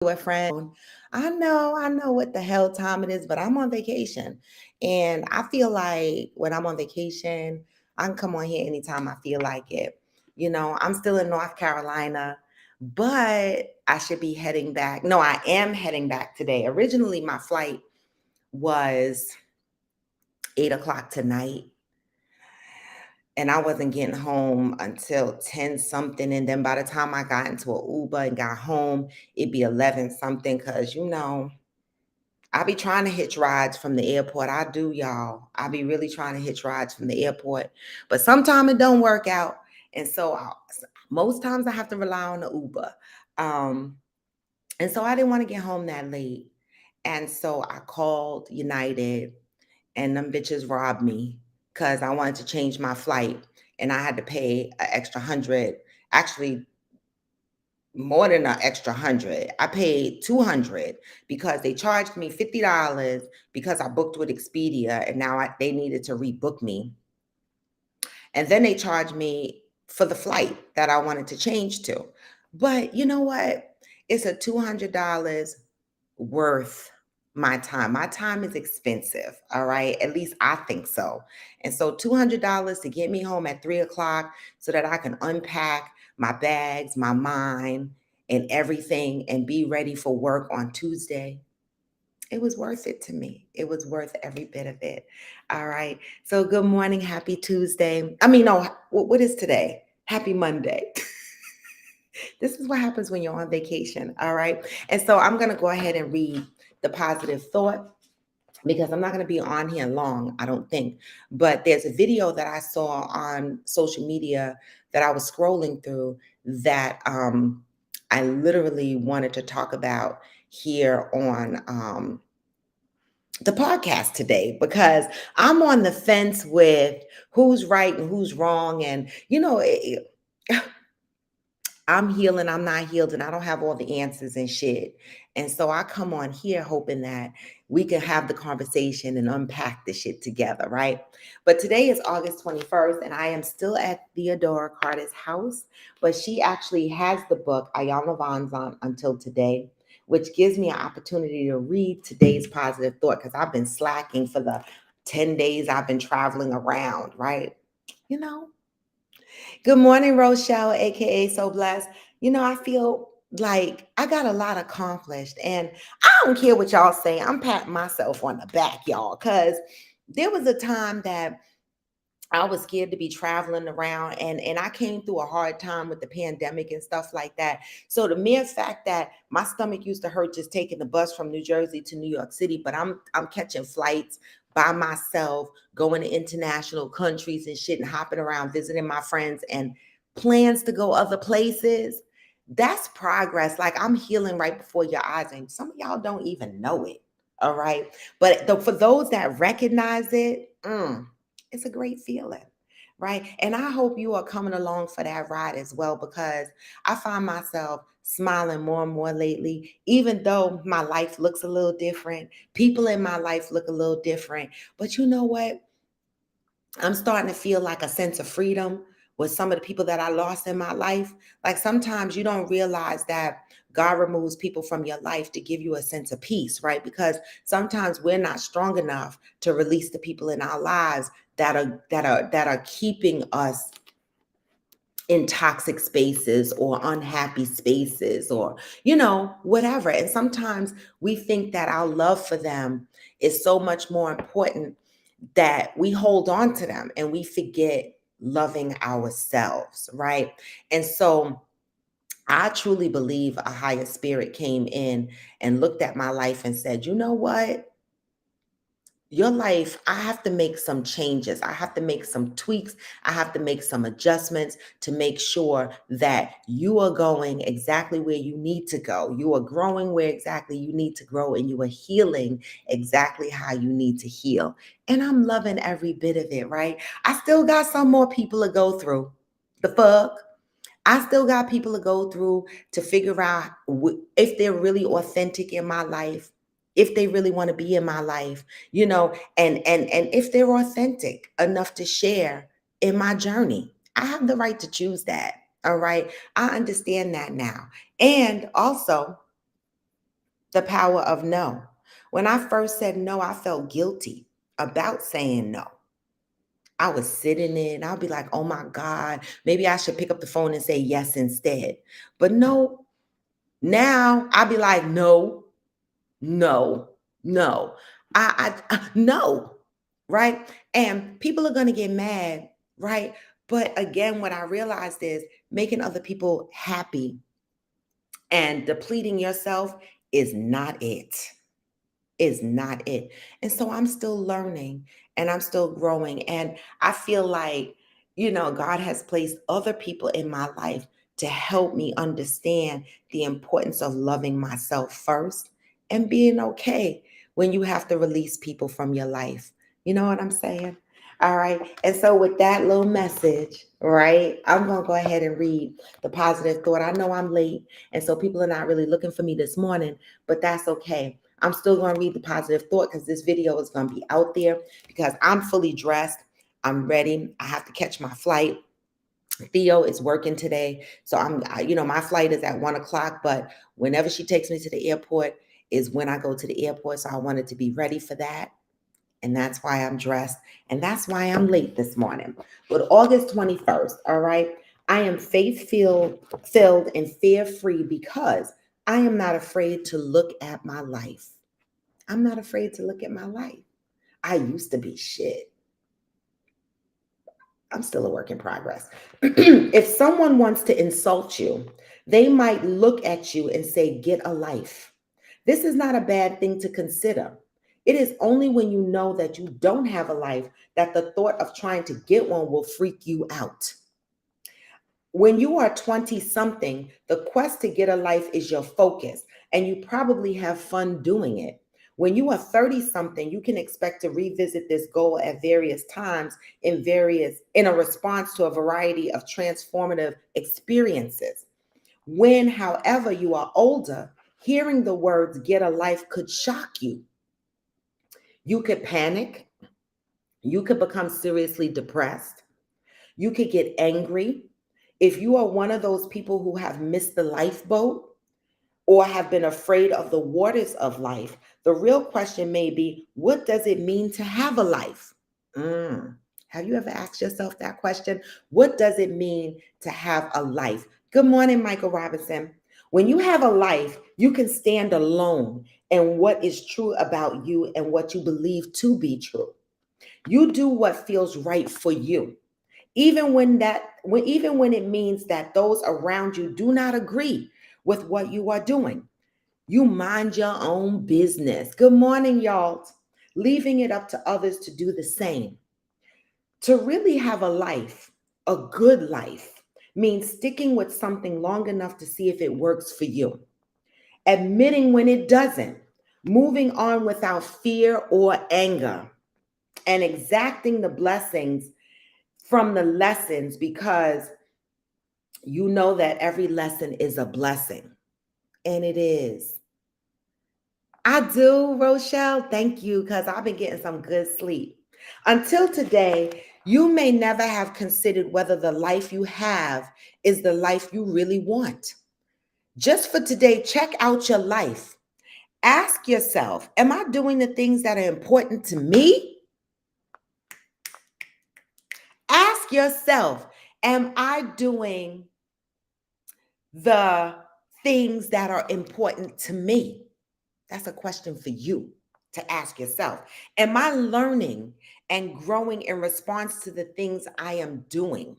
a friend. I know what the hell time it is, but I'm on vacation. And I feel like when I'm on vacation, I can come on here anytime I feel like it. I'm still in North Carolina, but I should be heading back. No, I am heading back today. Originally, my flight was 8 o'clock tonight, and I wasn't getting home until 10 something. And then by the time I got into an Uber and got home, it'd be 11 something. Cause I be trying to hitch rides from the airport. I do, y'all. I be really trying to hitch rides from the airport, but sometimes it don't work out. And so most times I have to rely on the Uber. Um, and so I didn't want to get home that late. And so I called United, and them bitches robbed me because I wanted to change my flight, and I had to pay an extra 100, actually more than an extra 100. I paid 200 because they charged me $50 because I booked with Expedia, and now they needed to rebook me. And then they charged me for the flight that I wanted to change to. But you know what? It's a $200 worth my time. My time is expensive, all right? At least I think so. And so $200 to get me home at 3 o'clock so that I can unpack my bags, my mind, and everything and be ready for work on Tuesday. It was worth it to me. It was worth every bit of it. All right. So good morning. Happy Tuesday. I mean, no, what is today? Happy Monday. This is what happens when you're on vacation. All right. And so I'm going to go ahead and read the positive thought because I'm not going to be on here long, I don't think. But there's a video that I saw on social media that I was scrolling through that I literally wanted to talk about here on the podcast today because I'm on the fence with who's right and who's wrong. And, I'm healing, I'm not healed, and I don't have all the answers and shit. And so I come on here hoping that we can have the conversation and unpack the shit together, right? But today is August 21st, and I am still at Theodora Carter's house, but she actually has the book Ayana Vaughn's on until today, which gives me an opportunity to read today's positive thought because I've been slacking for the 10 days I've been traveling around, right? You know, Good morning, Rochelle, aka So Blessed. I feel like I got a lot accomplished, and I don't care what y'all say. I'm patting myself on the back, y'all, because there was a time that I was scared to be traveling around, and I came through a hard time with the pandemic and stuff like that. So the mere fact that my stomach used to hurt just taking the bus from New Jersey to New York City, but I'm catching flights by myself, going to international countries and shit and hopping around visiting my friends and plans to go other places. That's progress. Like I'm healing right before your eyes, and some of y'all don't even know it. All right. But for those that recognize it, it's a great feeling, right? And I hope you are coming along for that ride as well, because I find myself smiling more and more lately, even though my life looks a little different. People in my life look a little different. But you know what? I'm starting to feel like a sense of freedom with some of the people that I lost in my life. Like sometimes you don't realize that God removes people from your life to give you a sense of peace, right? Because sometimes we're not strong enough to release the people in our lives that are keeping us in toxic spaces or unhappy spaces or whatever. And sometimes we think that our love for them is so much more important that we hold on to them and we forget loving ourselves, right? And so I truly believe a higher spirit came in and looked at my life and said, you know what? Your life, I have to make some changes. I have to make some tweaks. I have to make some adjustments to make sure that you are going exactly where you need to go. You are growing where exactly you need to grow, and you are healing exactly how you need to heal. And I'm loving every bit of it, right? I still got some more people to go through. The fuck? I still got people to go through to figure out if they're really authentic in my life, if they really want to be in my life, and if they're authentic enough to share in my journey. I have the right to choose that. All right. I understand that now. And also, The power of no. When I first said no, I felt guilty about saying no. I was sitting in, and I'll be like, oh my God, maybe I should pick up the phone and say yes instead. But no, now I'll be like, no, no, no. No, right? And people are going to get mad, right? But again, what I realized is making other people happy and depleting yourself is not it. Is not it. And so I'm still learning and I'm still growing. And I feel like, God has placed other people in my life to help me understand the importance of loving myself first and being okay when you have to release people from your life. You know what I'm saying? All right. And so, with that little message, right, I'm going to go ahead and read the positive thought. I know I'm late. And so, people are not really looking for me this morning, but that's okay. I'm still going to read the positive thought because this video is going to be out there because I'm fully dressed. I'm ready. I have to catch my flight. Theo is working today. So my flight is at 1 o'clock, but whenever she takes me to the airport is when I go to the airport. So I wanted to be ready for that. And that's why I'm dressed. And that's why I'm late this morning. But August 21st, all right, I am filled and fear free because I am not afraid to look at my life. I'm not afraid to look at my life. I used to be shit. I'm still a work in progress. If someone wants to insult you, they might look at you and say, get a life. This is not a bad thing to consider. It is only when you know that you don't have a life that the thought of trying to get one will freak you out. When you are 20 something, the quest to get a life is your focus, and you probably have fun doing it. When you are 30 something, you can expect to revisit this goal at various times in a response to a variety of transformative experiences. When, however, you are older, hearing the words get a life could shock you. You could panic. You could become seriously depressed. You could get angry. If you are one of those people who have missed the lifeboat or have been afraid of the waters of life, the real question may be, what does it mean to have a life? Have you ever asked yourself that question? What does it mean to have a life? Good morning, Michael Robinson. When you have a life, you can stand alone in what is true about you and what you believe to be true. You do what feels right for you. Even when it means that those around you do not agree with what you are doing. You mind your own business. Good morning, y'all. Leaving it up to others to do the same. To really have a life, a good life, means sticking with something long enough to see if it works for you. Admitting when it doesn't. Moving on without fear or anger. And exacting the blessings from the lessons because you know that every lesson is a blessing. And it is. I do, Rochelle. Thank you, because I've been getting some good sleep. Until today, you may never have considered whether the life you have is the life you really want. Just for today, check out your life. Ask yourself, am I doing the things that are important to me? Ask yourself, am I doing the things that are important to me? That's a question for you to ask yourself. Am I learning and growing in response to the things I am doing?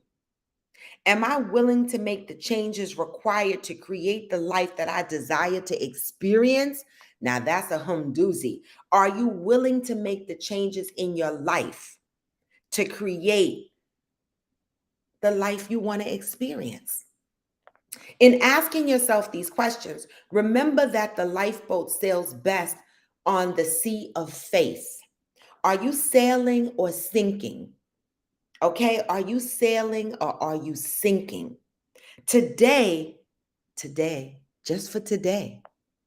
Am I willing to make the changes required to create the life that I desire to experience? Now that's a doozy. Are you willing to make the changes in your life to create the life you want to experience? In asking yourself these questions, remember that the lifeboat sails best on the sea of faith. Are you sailing or sinking? Okay, are you sailing or are you sinking? Today, just for today,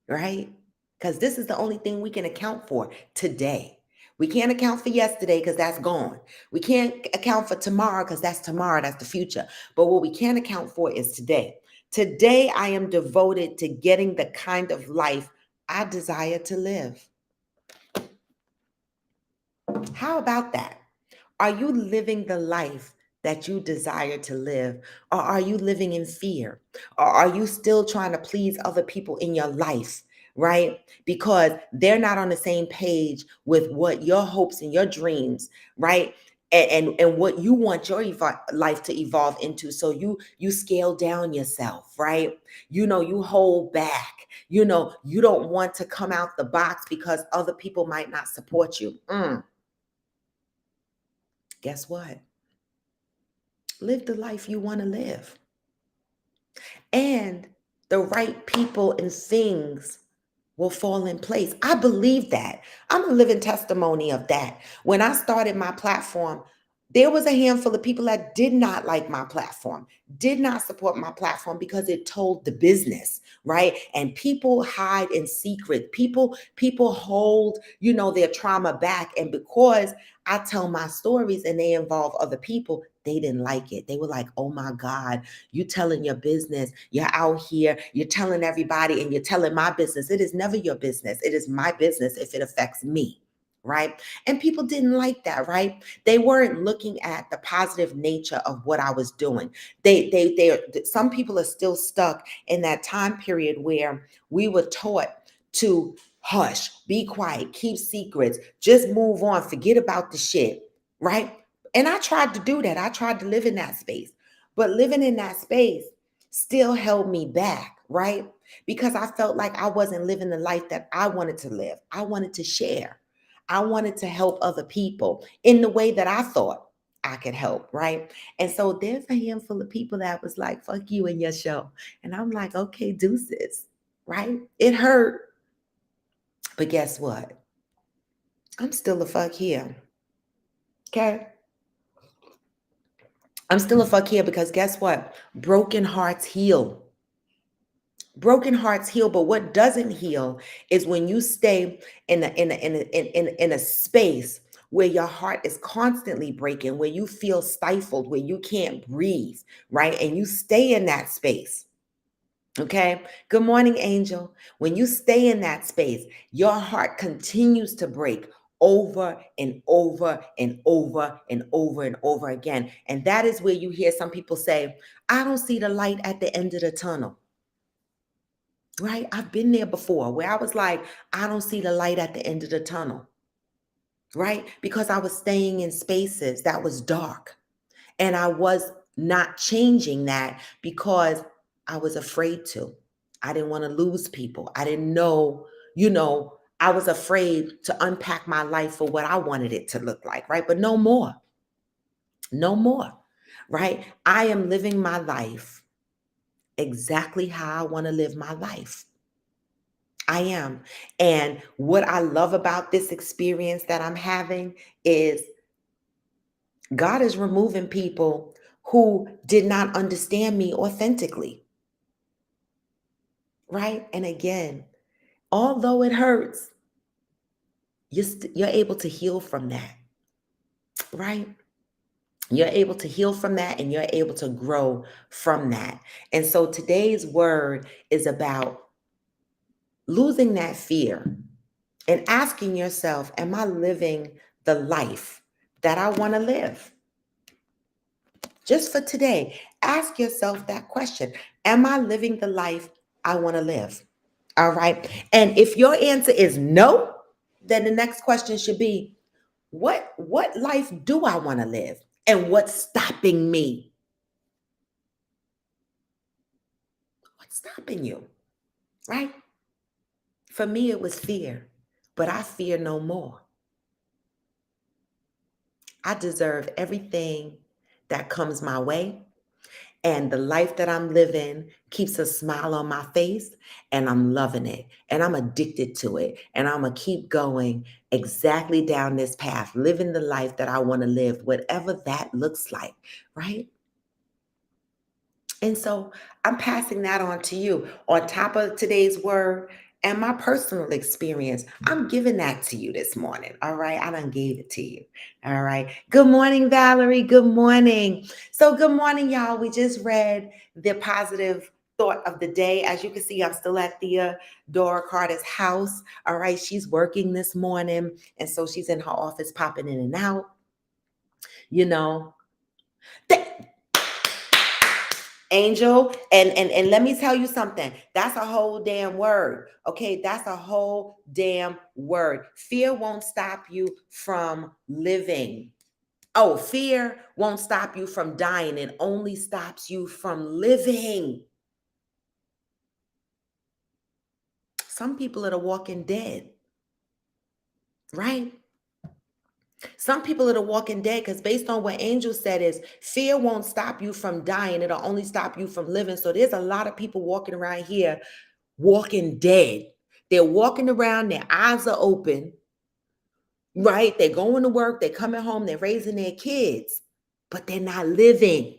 right? Because this is the only thing we can account for today. We can't account for yesterday because that's gone. We can't account for tomorrow because that's tomorrow, that's the future. But what we can account for is today. Today, I am devoted to getting the kind of life I desire to live. How about that? Are you living the life that you desire to live? Or are you living in fear? Or are you still trying to please other people in your life, right? Because they're not on the same page with what your hopes and your dreams, right? And what you want your life to evolve into. So you scale down yourself, right? You hold back. You don't want to come out the box because other people might not support you. Guess what? Live the life you want to live. And the right people and things will fall in place. I believe that. I'm a living testimony of that. When I started my platform, there was a handful of people that did not like my platform, did not support my platform because it told the business, right? And people hide in secret. People hold, their trauma back. And because I tell my stories and they involve other people, they didn't like it. They were like, "Oh my God, you telling your business, you're out here, you're telling everybody, and you're telling my business." It is never your business. It is my business if it affects me, right? And people didn't like that, right? They weren't looking at the positive nature of what I was doing. Some people are still stuck in that time period where we were taught to hush, be quiet, keep secrets, just move on, forget about the shit, right? And I tried to do that. I tried to live in that space. But living in that space still held me back, right? Because I felt like I wasn't living the life that I wanted to live. I wanted to share. I wanted to help other people in the way that I thought I could help, right? And so there's a handful of people that was like, "Fuck you and your show." And I'm like, "Okay, deuces," right? It hurt. But guess what? I'm still a fuck here. Okay? I'm still a fuck here because guess what? Broken hearts heal. Broken hearts heal, but what doesn't heal is when you stay in a space where your heart is constantly breaking, where you feel stifled, where you can't breathe, right? And you stay in that space. Okay. Good morning, Angel. When you stay in that space, your heart continues to break over and over and over and over and over again. And that is where you hear some people say, "I don't see the light at the end of the tunnel." Right? I've been there before where I was like, "I don't see the light at the end of the tunnel." Right? Because I was staying in spaces that was dark. And I was not changing that because I was afraid to. I didn't want to lose people. I didn't know, I was afraid to unpack my life for what I wanted it to look like, right? But no more. No more. Right? I am living my life exactly how I want to live my life. I am. And what I love about this experience that I'm having is God is removing people who did not understand me authentically, right? And again, although it hurts, you're able to heal from that, right? You're able to heal from that and you're able to grow from that. And so today's word is about losing that fear and asking yourself, am I living the life that I want to live? Just for today, ask yourself that question. Am I living the life I want to live? All right. And if your answer is no, then the next question should be, what life do I want to live? And what's stopping me? What's stopping you? Right? For me, it was fear, but I fear no more. I deserve everything that comes my way. And the life that I'm living keeps a smile on my face, and I'm loving it, and I'm addicted to it. And I'm going to keep going exactly down this path, living the life that I want to live, whatever that looks like, right? And so I'm passing that on to you. On top of today's word and my personal experience, I'm giving that to you this morning. All right. I done gave it to you. All right. Good morning, Valerie. Good morning. So, good morning, y'all. We just read the positive thought of the day. As you can see, I'm still at Theodora Carter's house. All right, she's working this morning, and so she's in her office popping in and out. You know, Th- Angel, and let me tell you something. That's a whole damn word. Okay, that's a whole damn word. Fear won't stop you from living. Oh, fear won't stop you from dying. It only stops you from living. Some people are the walking dead, right? Some people are the walking dead because based on what Angel said is fear won't stop you from dying. It'll only stop you from living. So there's a lot of people walking around here walking dead. They're walking around, their eyes are open, right? They're going to work, they're coming home, they're raising their kids, but they're not living.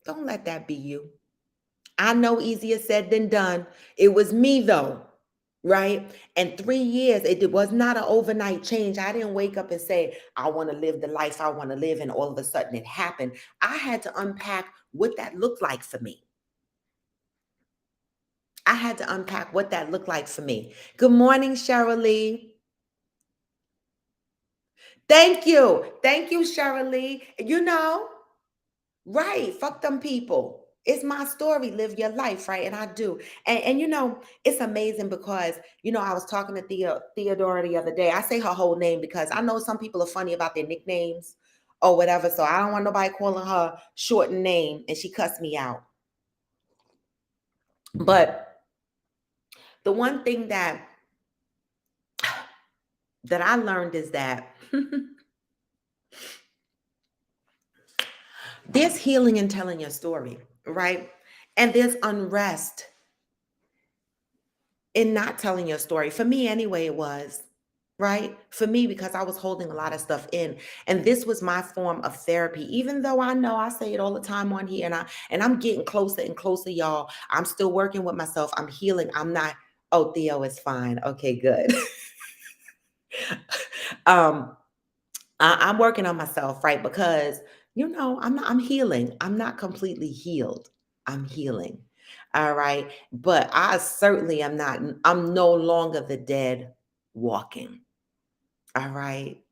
Don't let that be you. I know easier said than done. It was me though, right? And 3 years, it was not an overnight change. I didn't wake up and say, I want to live the life I want to live. And all of a sudden it happened. I had to unpack what that looked like for me. I had to unpack what that looked like for me. Good morning, Cheryl Lee. Thank you. Thank you, Cheryl Lee. Right. Fuck them people. It's my story. Live your life, right? And I do. And it's amazing because, I was talking to Theodora the other day. I say her whole name because I know some people are funny about their nicknames or whatever. So I don't want nobody calling her shortened name and she cussed me out. But the one thing that I learned is that there's healing in telling your story, right? And there's unrest in not telling your story. For me, anyway, it was, right? For me, because I was holding a lot of stuff in. And this was my form of therapy. Even though I know I say it all the time on here, and I'm getting closer and closer, y'all. I'm still working with myself. I'm healing. I'm not, oh, Theo is fine. Okay, good. um, I'm working on myself, right? Because I'm healing. I'm not completely healed. I'm healing. All right. But I certainly am not, I'm no longer the dead walking. All right.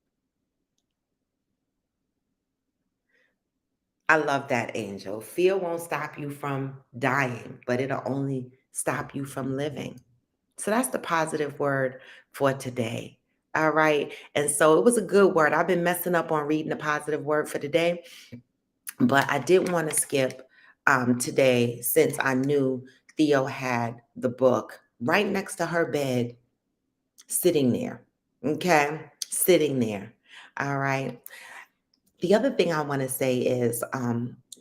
I love that, Angel. Fear won't stop you from dying, but it'll only stop you from living. So that's the positive word for today. All right. And so it was a good word. I've been messing up on reading the positive word for today. But I didn't want to skip today since I knew Theo had the book right next to her bed, sitting there. Okay, sitting there. All right. The other thing I want to say is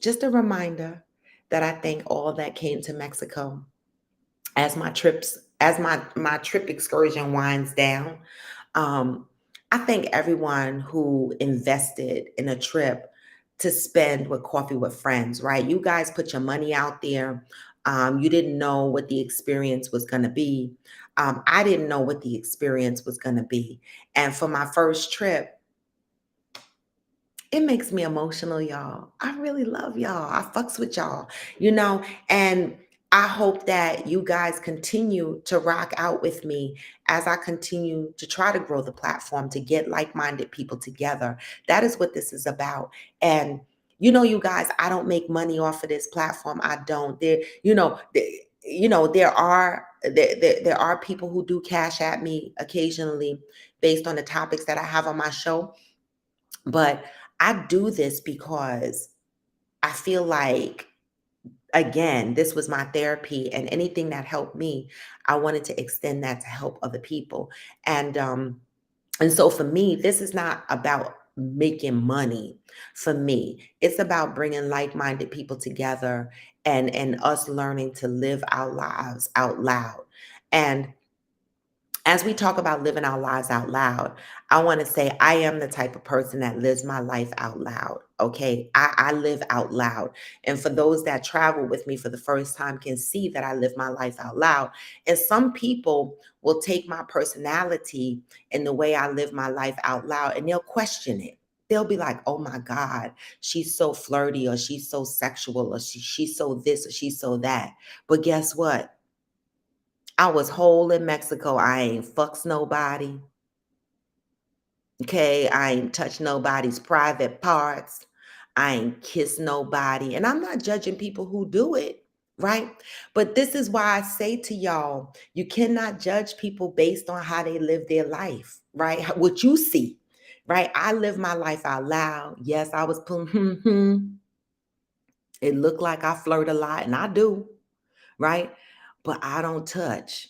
just a reminder that I think all that came to Mexico as my trip excursion winds down. Um, I thank everyone who invested in a trip to spend with Coffee with Friends, right? You guys put your money out there. You didn't know what the experience was going to be. I didn't know what the experience was going to be. And for my first trip, it makes me emotional, y'all. I really love y'all. I fucks with y'all, and I hope that you guys continue to rock out with me as I continue to try to grow the platform to get like-minded people together. That is what this is about. And you guys, I don't make money off of this platform. I don't. There are people who do cash at me occasionally based on the topics that I have on my show. But I do this because I feel like, again, this was my therapy, and anything that helped me, I wanted to extend that to help other people. And so for me, this is not about making money. For me, it's about bringing like-minded people together and us learning to live our lives out loud. And as we talk about living our lives out loud, I want to say I am the type of person that lives my life out loud. Okay. I live out loud. And for those that travel with me for the first time can see that I live my life out loud. And some people will take my personality and the way I live my life out loud and they'll question it. they'll be like, oh my God, she's so flirty, or she's so sexual, or she's so this, or she's so that. But guess what? I was whole in Mexico. I ain't fucks nobody. Okay, I ain't touch nobody's private parts. I ain't kiss nobody. And I'm not judging people who do it, right? But this is why I say to y'all, you cannot judge people based on how they live their life, right? What you see, right? I live my life out loud. Yes, I was it looked like I flirt a lot, and I do, right? But I don't touch.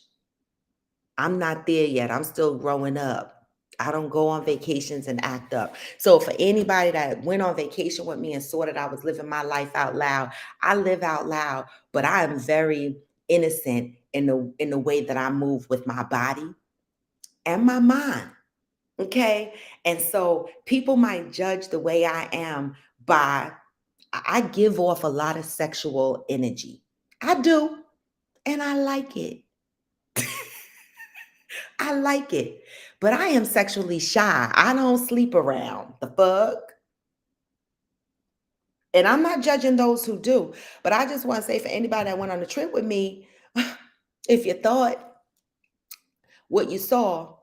I'm not there yet. I'm still growing up. I don't go on vacations and act up. So for anybody that went on vacation with me and saw that I was living my life out loud, I live out loud, but I am very innocent in the way that I move with my body and my mind. Okay? And so people might judge the way I am by I give off a lot of sexual energy. I do, and I like it. I like it, but I am sexually shy. I don't sleep around. The fuck? And I'm not judging those who do, but I just want to say for anybody that went on a trip with me, if you thought what you saw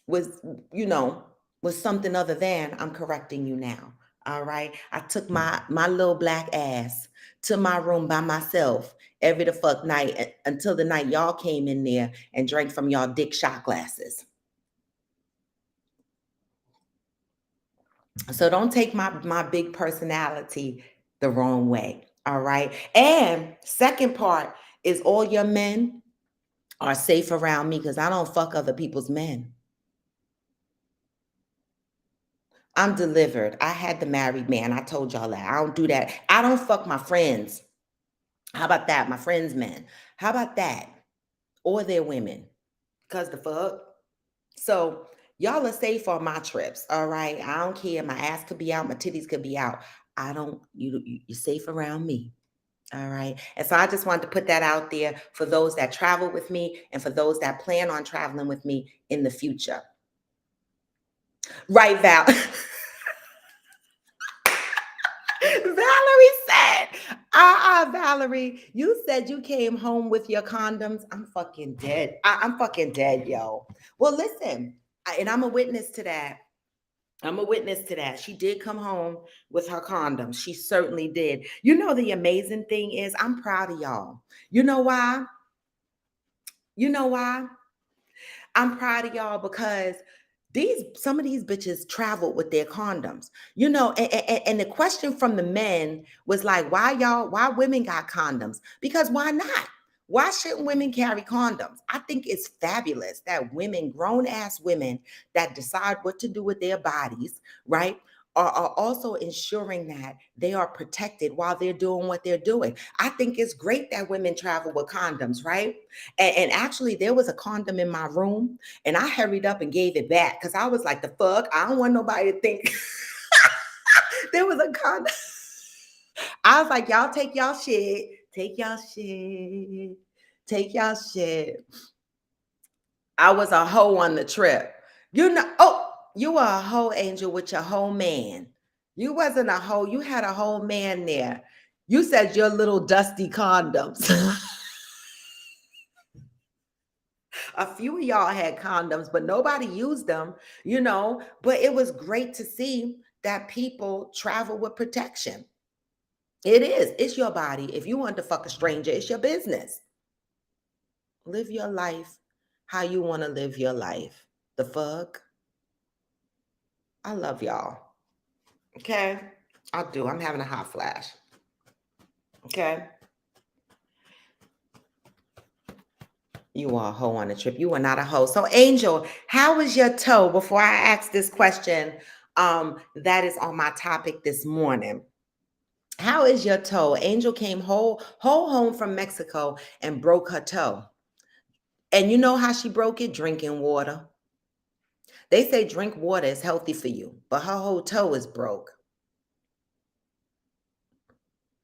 was, you know, was something other than, I'm correcting you now. All right. I took my little black ass to my room by myself every the fuck night until the night y'all came in there and drank from y'all dick shot glasses. So don't take my big personality the wrong way. All right. And second part is all your men are safe around me because I don't fuck other people's men. I'm delivered. I had the married man. I told y'all that. I don't do that. I don't fuck my friends. How about that? My friends' men. How about that? Or their women. Because the fuck. So y'all are safe on my trips. All right. I don't care. My ass could be out. My titties could be out. I don't, you're safe around me. All right. And so I just wanted to put that out there for those that travel with me and for those that plan on traveling with me in the future. Right, Val. Valerie said, Valerie, you said you came home with your condoms. I'm fucking dead. I'm fucking dead, yo. Well, listen, and I'm a witness to that. I'm a witness to that. She did come home with her condoms. She certainly did. You know, the amazing thing is, I'm proud of y'all. You know why? You know why? I'm proud of y'all because some of these bitches traveled with their condoms, you know, and the question from the men was like, why women got condoms? Because why not? Why shouldn't women carry condoms? I think it's fabulous that women, grown ass women that decide what to do with their bodies, right? Are also ensuring that they are protected while they're doing what they're doing. I think it's great that women travel with condoms, right? And actually, there was a condom in my room, and I hurried up and gave it back because I was like, the fuck? I don't want nobody to think there was a condom. I was like, y'all take y'all shit. Take y'all shit. Take y'all shit. I was a hoe on the trip. You were a hoe, Angel, with your whole man. You wasn't a hoe. You had a whole man there. You said your little dusty condoms. A few of y'all had condoms, but nobody used them, you know. But it was great to see that people travel with protection. It is. It's your body. If you want to fuck a stranger, it's your business. Live your life how you want to live your life. The fuck? I love y'all. Okay? I do. I'm having a hot flash. Okay? You are a hoe on a trip. You are not a hoe. So, Angel, how is your toe? Before I ask this question, that is on my topic this morning. How is your toe? Angel came whole home from Mexico and broke her toe. And you know how she broke it? Drinking water. They say drink water is healthy for you, but her whole toe is broke.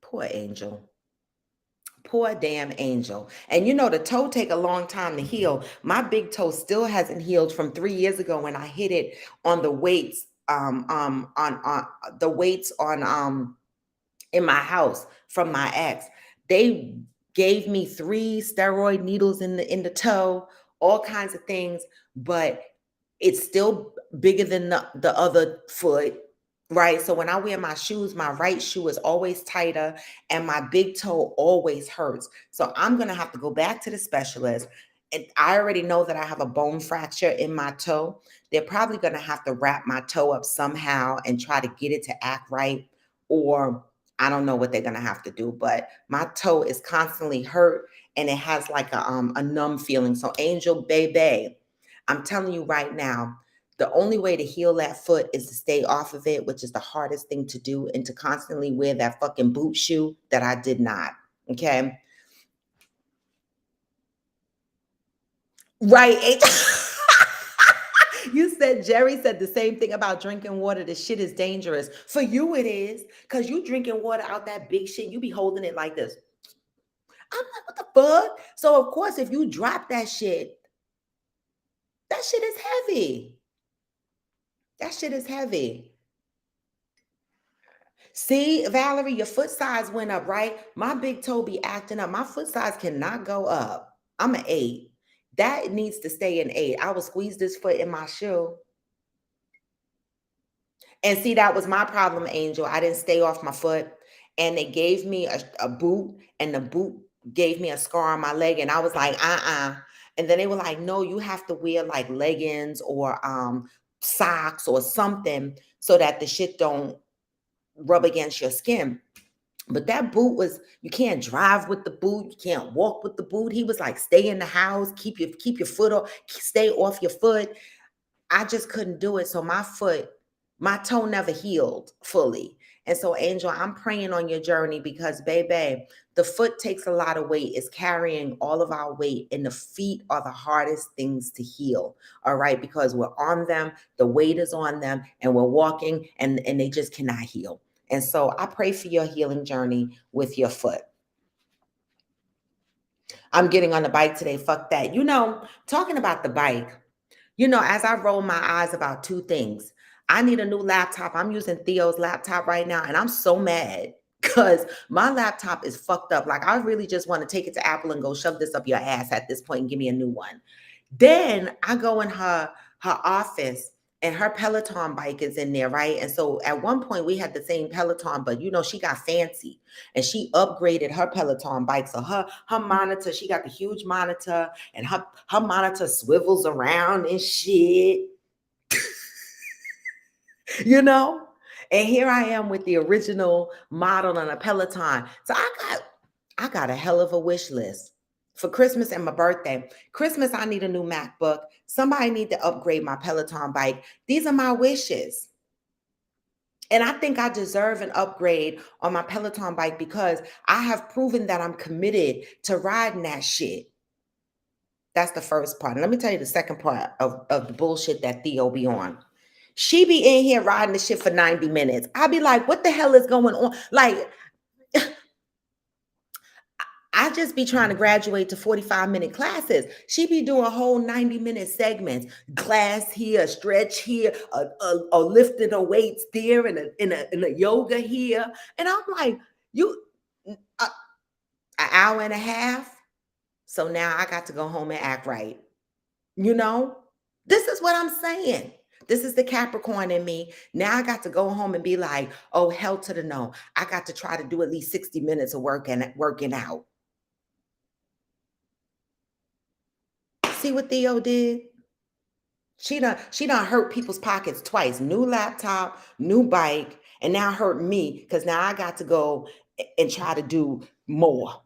Poor Angel. Poor damn Angel. And you know, the toe take a long time to heal. My big toe still hasn't healed from 3 years ago when I hit it on the weights on the weights on in my house from my ex. They gave me 3 steroid needles in the toe, all kinds of things, but it's still bigger than the other foot, right? So when I wear my shoes, my right shoe is always tighter and my big toe always hurts. So I'm gonna have to go back to the specialist. And I already know that I have a bone fracture in my toe. They're probably gonna have to wrap my toe up somehow and try to get it to act right. Or I don't know what they're gonna have to do, but my toe is constantly hurt and it has like a numb feeling. So Angel baby, I'm telling you right now, the only way to heal that foot is to stay off of it, which is the hardest thing to do, and to constantly wear that fucking boot shoe that I did not. Okay. Right. You said Jerry said the same thing about drinking water. The shit is dangerous. For you, it is. Because you drinking water out that big shit, you be holding it like this. I'm like, what the fuck? So, of course, if you drop that shit is heavy. That shit is heavy. See, Valerie, your foot size went up, right? My big toe be acting up. My foot size cannot go up. I'm an 8. That needs to stay an 8. I will squeeze this foot in my shoe. And see, that was my problem, Angel. I didn't stay off my foot. And they gave me a boot, and the boot gave me a scar on my leg. And I was like, And then they were like, no, you have to wear like leggings or socks or something so that the shit don't rub against your skin. But that boot was, you can't drive with the boot, you can't walk with the boot. He was like, stay in the house, keep your foot off, stay off your foot. I just couldn't do it. So my toe never healed fully. And so, Angel, I'm praying on your journey because, baby, the foot takes a lot of weight. It's carrying all of our weight, and the feet are the hardest things to heal. All right, because we're on them, the weight is on them, and we're walking, and they just cannot heal. And so, I pray for your healing journey with your foot. I'm getting on the bike today. Fuck that. Talking about the bike. As I roll my eyes about 2 things, I need a new laptop. I'm using Theo's laptop right now, and I'm so mad because my laptop is fucked up. Like, I really just want to take it to Apple and go shove this up your ass at this point and give me a new one. Then I go in her office and her Peloton bike is in there, right? And so at one point we had the same Peloton, but she got fancy and she upgraded her Peloton bike. So her monitor, she got the huge monitor and her monitor swivels around and shit, you know? And here I am with the original model on a Peloton. So I got a hell of a wish list for Christmas and my birthday. Christmas, I need a new MacBook. Somebody need to upgrade my Peloton bike. These are my wishes. And I think I deserve an upgrade on my Peloton bike because I have proven that I'm committed to riding that shit. That's the first part. And let me tell you the second part of the bullshit that Theo be on. She be in here riding the shit for 90 minutes. I be like, what the hell is going on? Like, I just be trying to graduate to 45-minute classes. She be doing whole 90-minute segments, class here, stretch here, a lifting of weights there, and a yoga here. And I'm like, you, an hour and a half. So now I got to go home and act right. You know, this is what I'm saying. This is the Capricorn in me. Now I got to go home and be like, oh, hell to the no. I got to try to do at least 60 minutes of working out. See what Theo did? She done hurt people's pockets twice. New laptop, new bike, and now hurt me because now I got to go and try to do more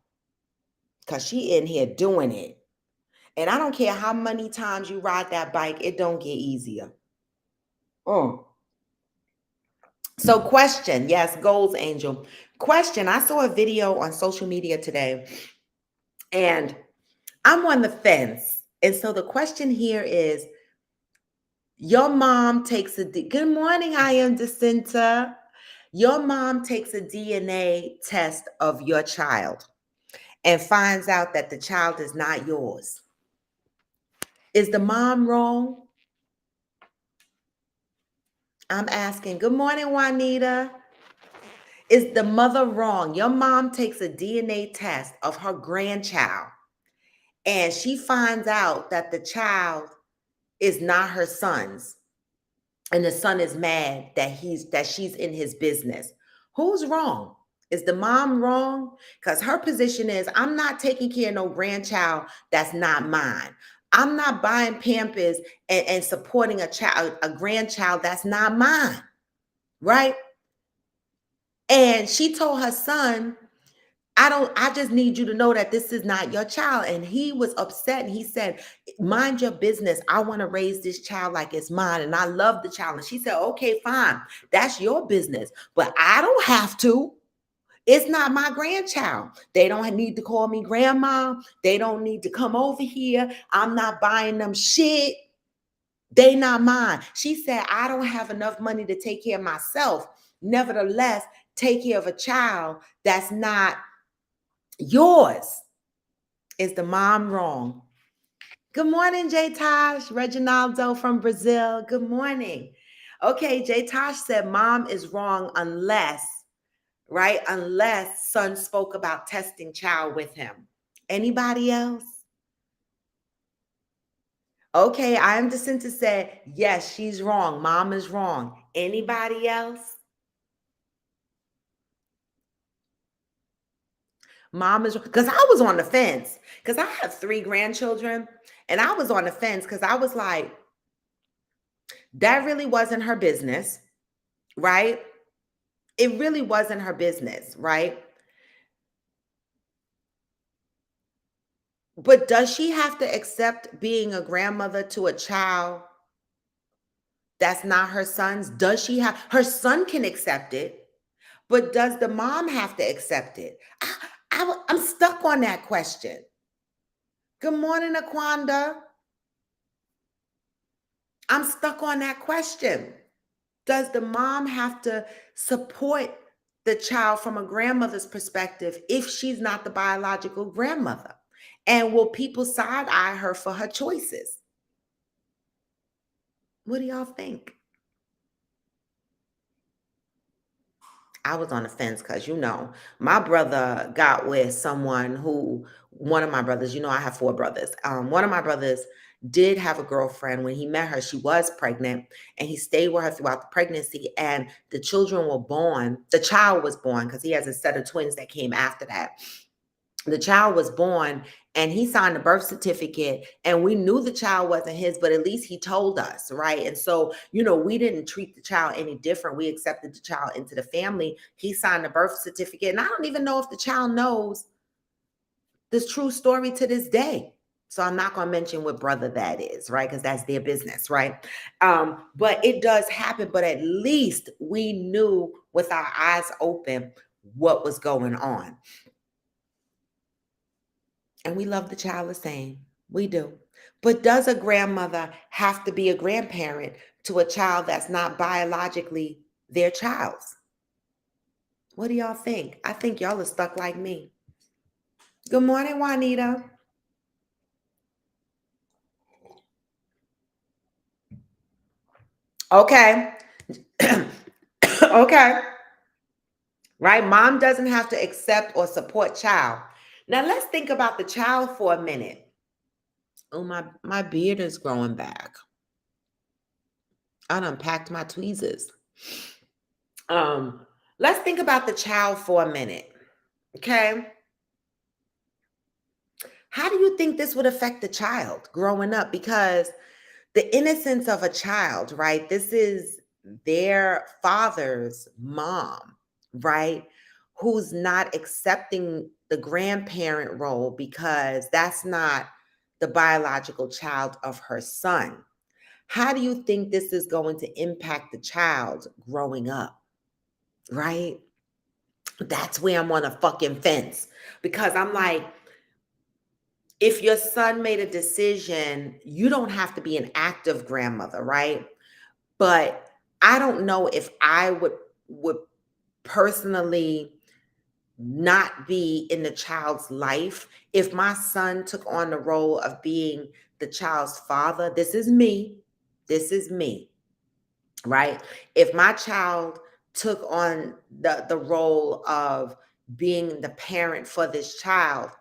because she in here doing it. And I don't care how many times you ride that bike, it don't get easier. Mm. So question, yes, goals, Angel. Question, I saw a video on social media today and I'm on the fence. And so the question here is, your mom takes good morning, I am Jacinta. Your mom takes a DNA test of your child and finds out that the child is not yours. Is the mom wrong? I'm asking, good morning, Juanita. Is the mother wrong? Your mom takes a DNA test of her grandchild and she finds out that the child is not her son's. And the son is mad that she's in his business. Who's wrong? Is the mom wrong? Because her position is, I'm not taking care of no grandchild that's not mine. I'm not buying Pampers and supporting a grandchild that's not mine, right? And she told her son, I just need you to know that this is not your child. And he was upset and he said, mind your business. I want to raise this child like it's mine. And I love the child. And she said, okay, fine. That's your business. But I don't have to. It's not my grandchild. They don't need to call me grandma. They don't need to come over here. I'm not buying them shit. They not mine. She said, I don't have enough money to take care of myself. Nevertheless, take care of a child that's not yours. Is the mom wrong? Good morning, J Tosh. Reginaldo from Brazil. Good morning. Okay, J Tosh said mom is wrong unless, right? Unless son spoke about testing child with him. Anybody else? Okay, I am Jacinta said, yes, she's wrong. Mom is wrong. Anybody else? Mom is, because I was on the fence because I have 3 grandchildren and I was on the fence because I was like, that really wasn't her business, right? It really wasn't her business, right? But does she have to accept being a grandmother to a child that's not her son's? Does she have, her son can accept it, but does the mom have to accept it? I'm stuck on that question. Good morning, Aquanda. I'm stuck on that question. Does the mom have to support the child from a grandmother's perspective if she's not the biological grandmother? And will people side eye her for her choices? What do y'all think? I was on the fence because, my brother got with someone who, one of my brothers, I have 4 brothers. One of my brothers did have a girlfriend. When he met her, she was pregnant and he stayed with her throughout the pregnancy. And the children were born. The child was born because he has a set of twins that came after that. The child was born and he signed a birth certificate and we knew the child wasn't his, but at least he told us, right? And so, we didn't treat the child any different. We accepted the child into the family. He signed a birth certificate. And I don't even know if the child knows this true story to this day. So I'm not going to mention what brother that is, right? Because that's their business, right? But it does happen. But at least we knew with our eyes open what was going on. And we love the child the same. We do. But does a grandmother have to be a grandparent to a child that's not biologically their child's? What do y'all think? I think y'all are stuck like me. Good morning, Juanita. Okay. Okay. Right? Mom doesn't have to accept or support child. Now let's think about the child for a minute. Oh, my beard is growing back. I done packed my tweezers. Let's think about the child for a minute. Okay. How do you think this would affect the child growing up? Because the innocence of a child, right? This is their father's mom, right? Who's not accepting the grandparent role because that's not the biological child of her son. How do you think this is going to impact the child growing up, right? That's where I'm on a fucking fence because I'm like, if your son made a decision, you don't have to be an active grandmother, right? But I don't know if I would personally not be in the child's life if my son took on the role of being the child's father. This is me. This is me. right? If my child took on the role of being the parent for this child,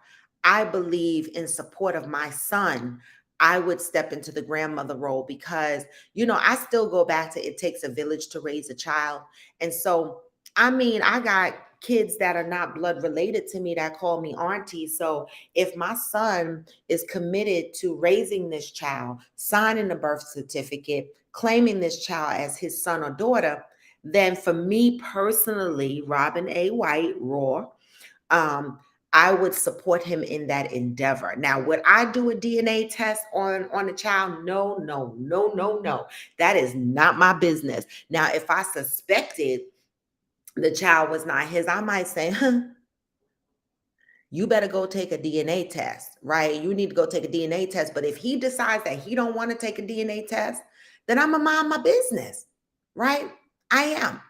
I believe in support of my son, I would step into the grandmother role because, I still go back to it takes a village to raise a child. And so, I mean, I got kids that are not blood related to me that call me auntie. So if my son is committed to raising this child, signing the birth certificate, claiming this child as his son or daughter, then for me personally, Robin A. White, Raw, um, I would support him in that endeavor. Now, would I do a DNA test on a child? No, no, no, no, no. That is not my business. Now, if I suspected the child was not his, I might say, you better go take a DNA test, right? You need to go take a DNA test. But if he decides that he don't want to take a DNA test, then I'm gonna mind my business, right? I am.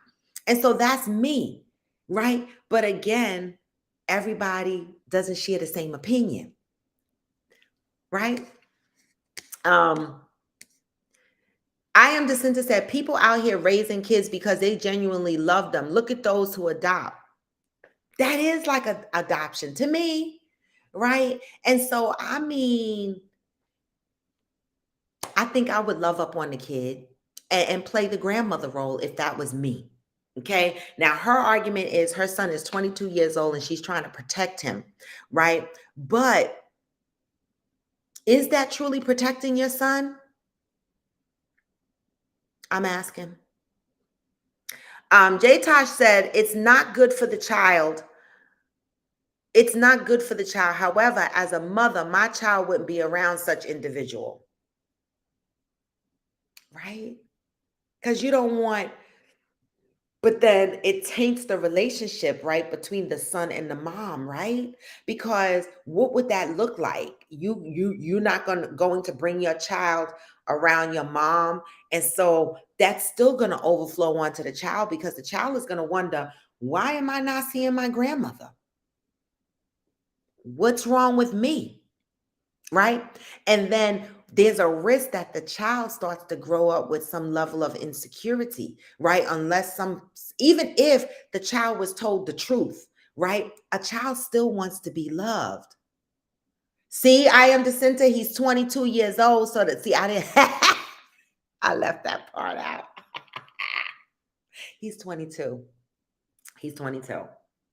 And so that's me, right? But again, everybody doesn't share the same opinion, right? Um, I am Jacinta said, people out here raising kids because they genuinely love them. Look at those who adopt. That is like a adoption to me, right? And so, I mean, I think I would love up on the kid and play the grandmother role if that was me. Okay. Now, her argument is her son is 22 years old and she's trying to protect him, right? But is that truly protecting your son? I'm asking. J. Tosh said, it's not good for the child. It's not good for the child. However, as a mother, my child wouldn't be around such individual, right? Because you don't want. But then it taints the relationship, right, between the son and the mom, right? Because what would that look like? You're not going to bring your child around your mom, and so that's still going to overflow onto the child because the child is going to wonder, why am I not seeing my grandmother? What's wrong with me? Right? And then there's a risk that the child starts to grow up with some level of insecurity, right? Even if the child was told the truth, right? A child still wants to be loved. See, I am Jacinta. He's 22 years old. So that, see, I didn't, I left that part out. He's 22. He's 22.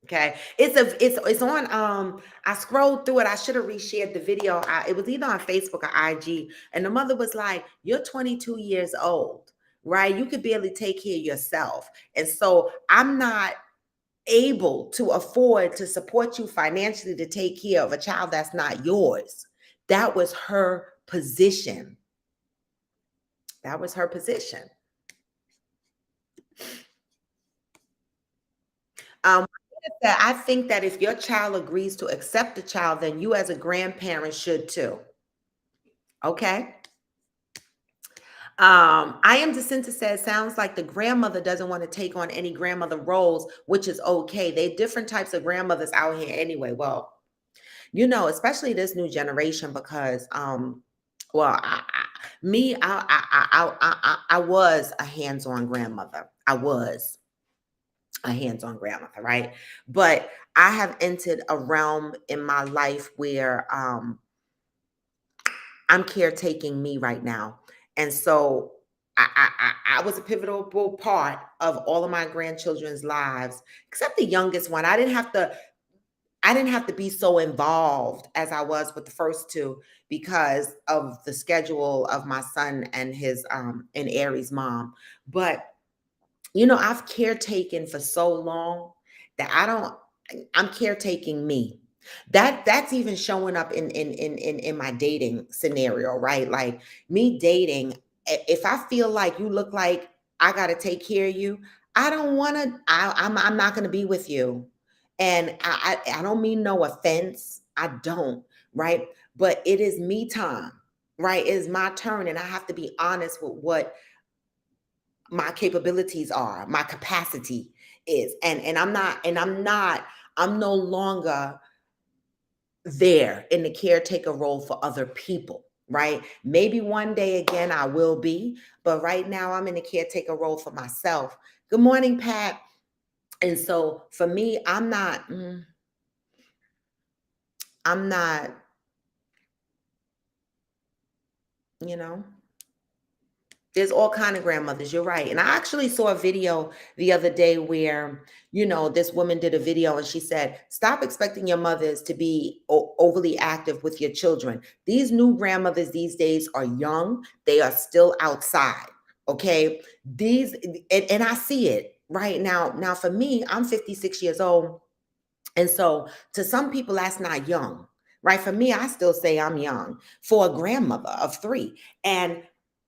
Okay. It's on I scrolled through it. I should have reshared the video. It was either on Facebook or IG. And the mother was like, you're 22 years old, right? You could barely take care of yourself. And so I'm not able to afford to support you financially to take care of a child that's not yours. That was her position. That was her position. Um, I think that if your child agrees to accept the child, then you as a grandparent should too. Okay. I am Jacinta says, sounds like the grandmother doesn't want to take on any grandmother roles, which is okay. They different types of grandmothers out here anyway. Well, especially this new generation, because well, I was a hands-on grandmother. I was a hands-on grandmother, right? But I have entered a realm in my life where I'm caretaking me right now. And so I was a pivotal part of all of my grandchildren's lives, except the youngest one. I didn't have to be so involved as I was with the first two because of the schedule of my son and his and Aries' mom. But I've caretaken for so long that I'm caretaking me. That's even showing up in my dating scenario, right? Like me dating, if I feel like you look like I got to take care of you, I don't want to. I'm not going to be with you, and I don't mean no offense. I don't, right? But it is me time, right? It is my turn, and I have to be honest with what my capabilities are, my capacity is. And I'm no longer there in the caretaker role for other people, right? Maybe one day again I will be, but right now I'm in a caretaker role for myself. Good morning, Pat. And so for me, I'm not, you know, there's all kind of grandmothers. You're right. And I actually saw a video the other day where, this woman did a video and she said, stop expecting your mothers to be overly active with your children. These new grandmothers these days are young. They are still outside. Okay. And I see it right now. Now for me, I'm 56 years old. And so to some people, that's not young, right? For me, I still say I'm young for a grandmother of three. And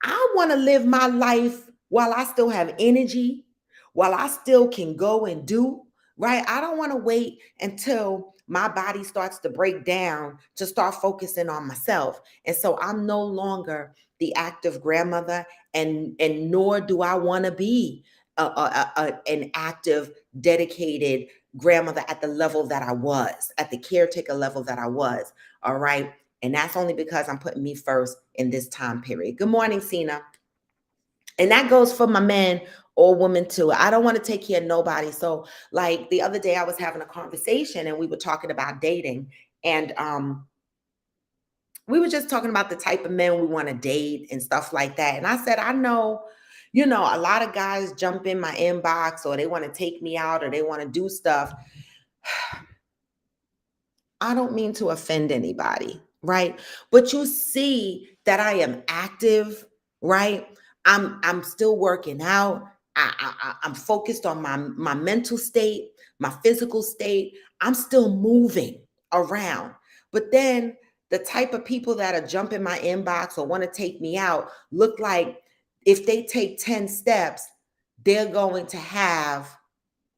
I want to live my life while I still have energy, while I still can go and do, right? I don't want to wait until my body starts to break down to start focusing on myself. And so I'm no longer the active grandmother, and nor do I want to be an active, dedicated grandmother at the level that I was, at the caretaker level that I was. All right. And that's only because I'm putting me first in this time period. Good morning, Cena. And that goes for my man or woman too. I don't want to take care of nobody. So, like the other day, I was having a conversation and we were talking about dating. And we were just talking about the type of men we want to date and stuff like that. And I said, I know, a lot of guys jump in my inbox or they want to take me out or they want to do stuff. I don't mean to offend anybody, right? But you see that I am active, right? I'm still working out. I'm focused on my mental state, my physical state. I'm still moving around. But then the type of people that are jumping my inbox or want to take me out look like if they take 10 steps, they're going to have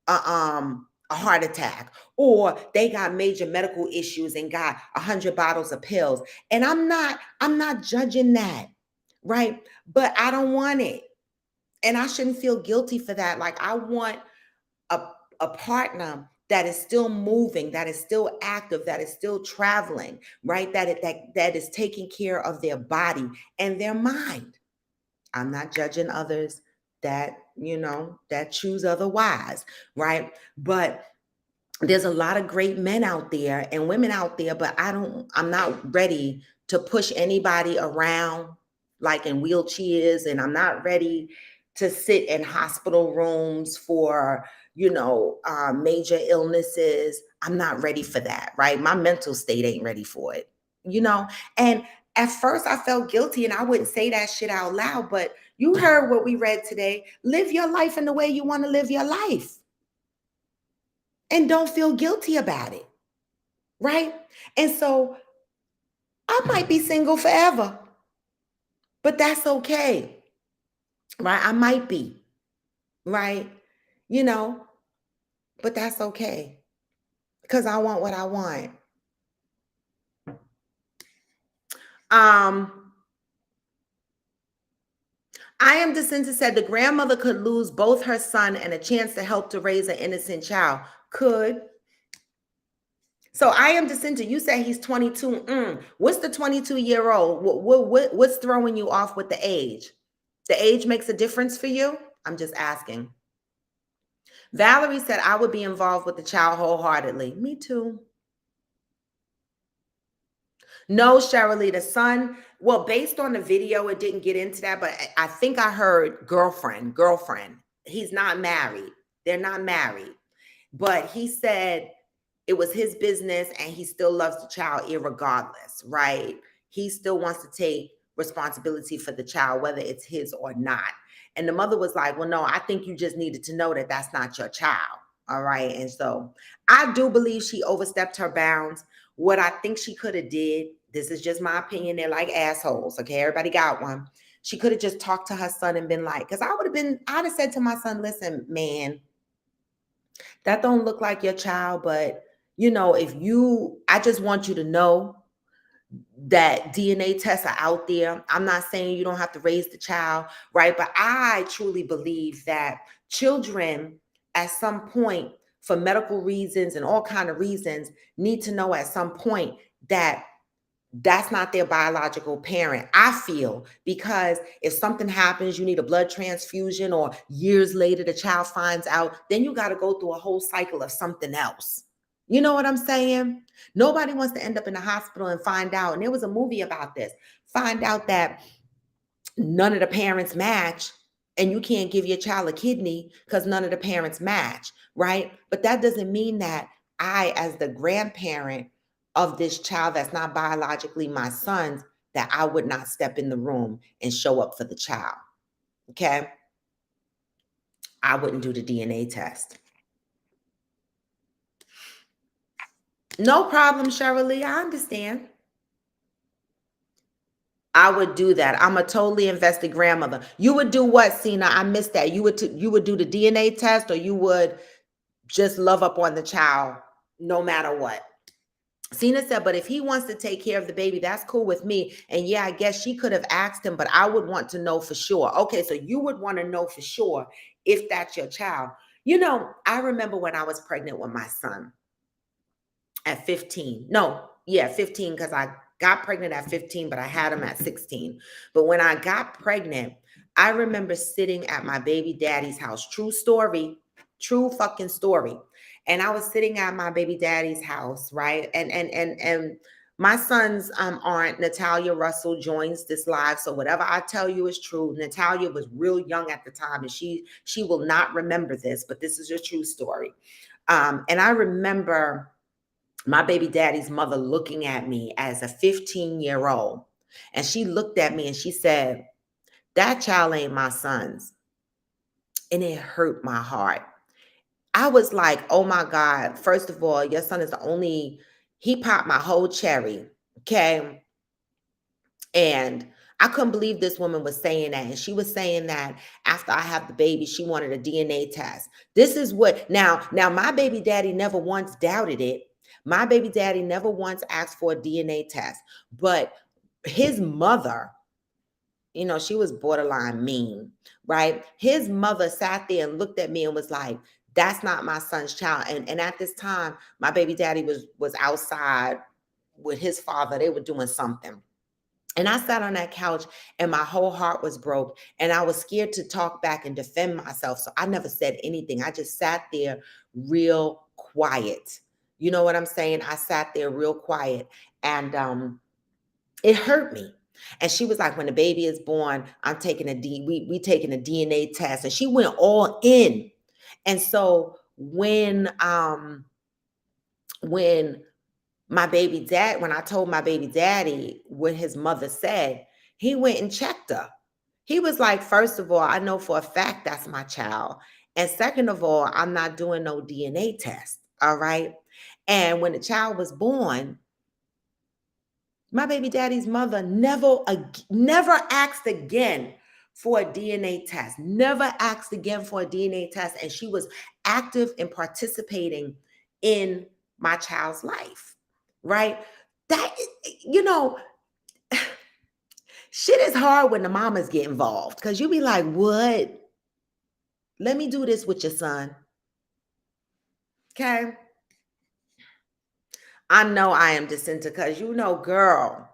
a heart attack, or they got major medical issues and got 100 bottles of pills. And I'm not judging that, right? But I don't want it, and I shouldn't feel guilty for that. Like I want a a partner that is still moving, that is still active, that is still traveling, right? That is taking care of their body and their mind. I'm not judging others that choose otherwise, right? But there's a lot of great men out there and women out there, but I'm not ready to push anybody around like in wheelchairs, and I'm not ready to sit in hospital rooms for, major illnesses. I'm not ready for that, right? My mental state ain't ready for it, you know? And at first I felt guilty and I wouldn't say that shit out loud, but you heard what we read today. Live your life in the way you want to live your life and don't feel guilty about it, right? And so I might be single forever, but that's okay, right? I might be, right? You know, but that's okay because I want what I want. Um, I am Jacinta said the grandmother could lose both her son and a chance to help to raise an innocent child. Could. So I am Jacinta. You say he's 22. What's the 22-year-old? What's throwing you off with the age? The age makes a difference for you? I'm just asking. Valerie said, I would be involved with the child wholeheartedly. Me too. No, Cheryl, the son, well, based on the video, it didn't get into that, but I think I heard girlfriend. He's not married. They're not married. But he said it was his business and he still loves the child irregardless, right? He still wants to take responsibility for the child, whether it's his or not. And the mother was like, well, no, I think you just needed to know that that's not your child. All right. And so I do believe she overstepped her bounds. What I think she could have did, this is just my opinion, they're like assholes. Okay. Everybody got one. She could have just talked to her son and been like, because I'd have said to my son, listen, man, that don't look like your child, but I just want you to know that DNA tests are out there. I'm not saying you don't have to raise the child, right? But I truly believe that children at some point, for medical reasons and all kind of reasons, need to know at some point that That's not their biological parent, I feel, because if something happens, you need a blood transfusion, or years later the child finds out, then you got to go through a whole cycle of something else. You know what I'm saying? Nobody wants to end up in the hospital and find out. And there was a movie about this. Find out that none of the parents match, and you can't give your child a kidney because none of the parents match, right? But that doesn't mean that I, as the grandparent of this child that's not biologically my son's, that I would not step in the room and show up for the child. Okay? I wouldn't do the DNA test. No problem, Cheryl Lee. I understand. I would do that. I'm a totally invested grandmother. You would do what, Cena? I missed that. You would do the DNA test, or you would just love up on the child no matter what. Cena said, but if he wants to take care of the baby, that's cool with me. And yeah, I guess she could have asked him, but I would want to know for sure. Okay, so you would want to know for sure if that's your child. You know, I remember when I was pregnant with my son at 15. No, yeah, 15, because I got pregnant at 15, but I had him at 16. But when I got pregnant, I remember sitting at my baby daddy's house. True story, true fucking story. And I was sitting at my baby daddy's house, right? And my son's aunt, Natalia Russell, joins this live. So whatever I tell you is true. Natalia was real young at the time, and she will not remember this, but this is a true story. And I remember my baby daddy's mother looking at me as a 15-year-old. And she looked at me and she said, that child ain't my son's. And it hurt my heart. I was like, oh my God, first of all, your son is the only, he popped my whole cherry. Okay. And I couldn't believe this woman was saying that. And she was saying that after I had the baby, she wanted a DNA test. This is what now my baby daddy never once doubted it. My baby daddy never once asked for a DNA test. But his mother, you know, she was borderline mean, right? His mother sat there and looked at me and was like, that's not my son's child. And at this time, my baby daddy was outside with his father. They were doing something. And I sat on that couch and my whole heart was broke, and I was scared to talk back and defend myself. So I never said anything. I just sat there real quiet. You know what I'm saying? I sat there real quiet, and it hurt me. And she was like, when the baby is born, I'm taking we taking a DNA test. And she went all in. And so when my baby dad, when I told my baby daddy what his mother said, he went and checked her. He was like, first of all, I know for a fact that's my child. And second of all, I'm not doing no DNA test. All right. And when the child was born, my baby daddy's mother never asked again for a DNA test, never asked again for a DNA test. And she was active and participating in my child's life, right? That, you know, shit is hard when the mamas get involved, because you be like, what? Let me do this with your son. Okay. I know I am Jacinta, because you know, girl,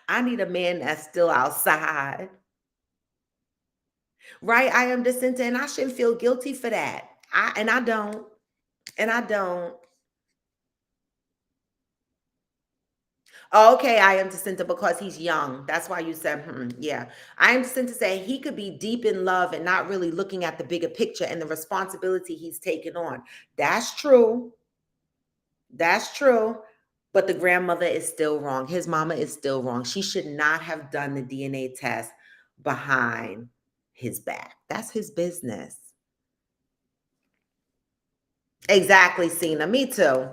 I need a man that's still outside. Right? I am Jacinta, and I shouldn't feel guilty for that. I don't. And I don't. Oh, okay, I am Jacinta because he's young. That's why you said, yeah. I am Jacinta saying he could be deep in love and not really looking at the bigger picture and the responsibility he's taken on. That's true. That's true. But the grandmother is still wrong. His mama is still wrong. She should not have done the DNA test behind his back. That's his business. Exactly, Cena. Me too.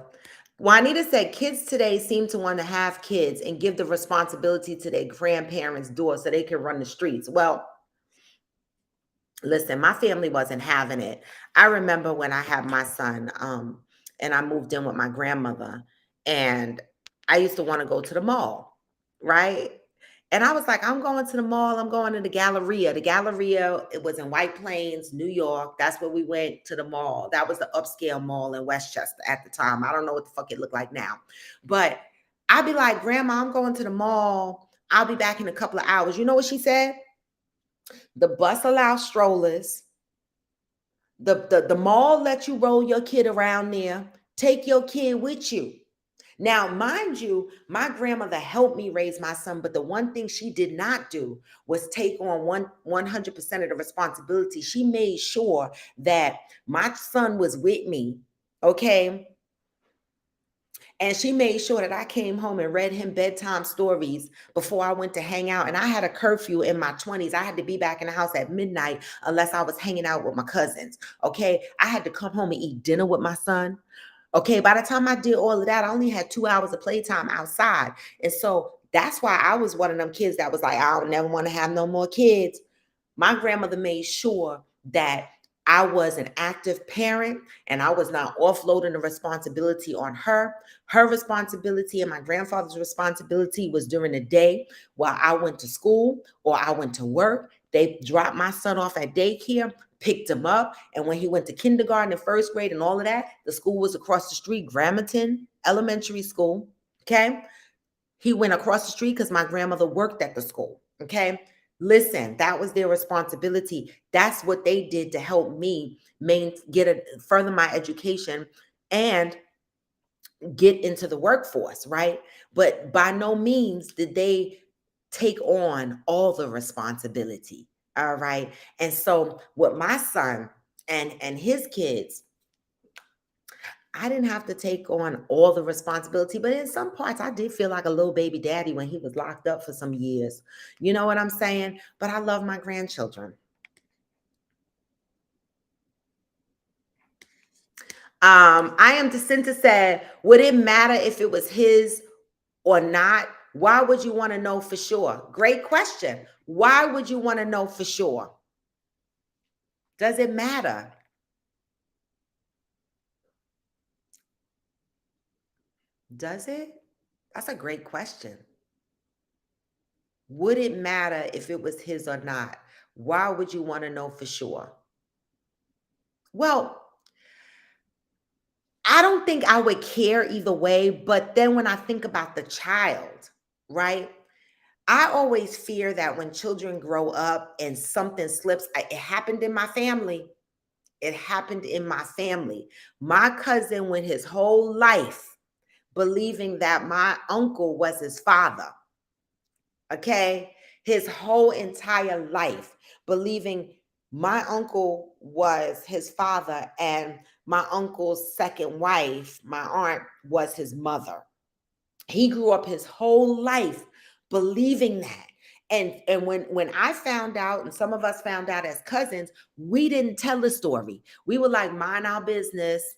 Juanita said kids today seem to want to have kids and give the responsibility to their grandparents' door so they can run the streets. Well, listen, my family wasn't having it. I remember when I had my son, and I moved in with my grandmother, and I used to want to go to the mall, right? And I was like, I'm going to the mall. I'm going to the Galleria. The Galleria, it was in White Plains, New York. That's where we went to the mall. That was the upscale mall in Westchester at the time. I don't know what the fuck it looked like now. But I'd be like, Grandma, I'm going to the mall. I'll be back in a couple of hours. You know what she said? The bus allows strollers. The mall lets you roll your kid around there. Take your kid with you. Now, mind you, my grandmother helped me raise my son, but the one thing she did not do was take on 100% of the responsibility. She made sure that my son was with me, okay? And she made sure that I came home and read him bedtime stories before I went to hang out. And I had a curfew in my 20s. I had to be back in the house at midnight unless I was hanging out with my cousins. Okay. I had to come home and eat dinner with my son. Okay. By the time I did all of that, I only had 2 hours of playtime outside. And so that's why I was one of them kids that was like, I don't never want to have no more kids. My grandmother made sure that I was an active parent and I was not offloading the responsibility on her. Her responsibility and my grandfather's responsibility was during the day while I went to school or I went to work. They dropped my son off at daycare, picked him up, and when he went to kindergarten and first grade and all of that, the school was across the street, Gramerton Elementary School. Okay. He went across the street because my grandmother worked at the school. Okay. Listen, that was their responsibility. That's what they did to help me further my education and get into the workforce, right? But by no means did they take on all the responsibility. All right. And so with my son and his kids, I didn't have to take on all the responsibility, but in some parts, I did feel like a little baby daddy when he was locked up for some years. You know what I'm saying? But I love my grandchildren. I am Jacinta said, would it matter if it was his or not? Why would you want to know for sure? Great question. Why would you want to know for sure? Does it matter? Does it? That's a great question. Would it matter if it was his or not? Why would you want to know for sure? Well, I don't think I would care either way, but then when I think about the child, right? I always fear that when children grow up and something slips, it happened in my family. It happened in my family. My cousin went his whole life believing that my uncle was his father. Okay. His whole entire life believing my uncle was his father and my uncle's second wife, my aunt, was his mother. He grew up his whole life believing that. And when I found out, and some of us found out as cousins, we didn't tell the story. We were like, mind our business,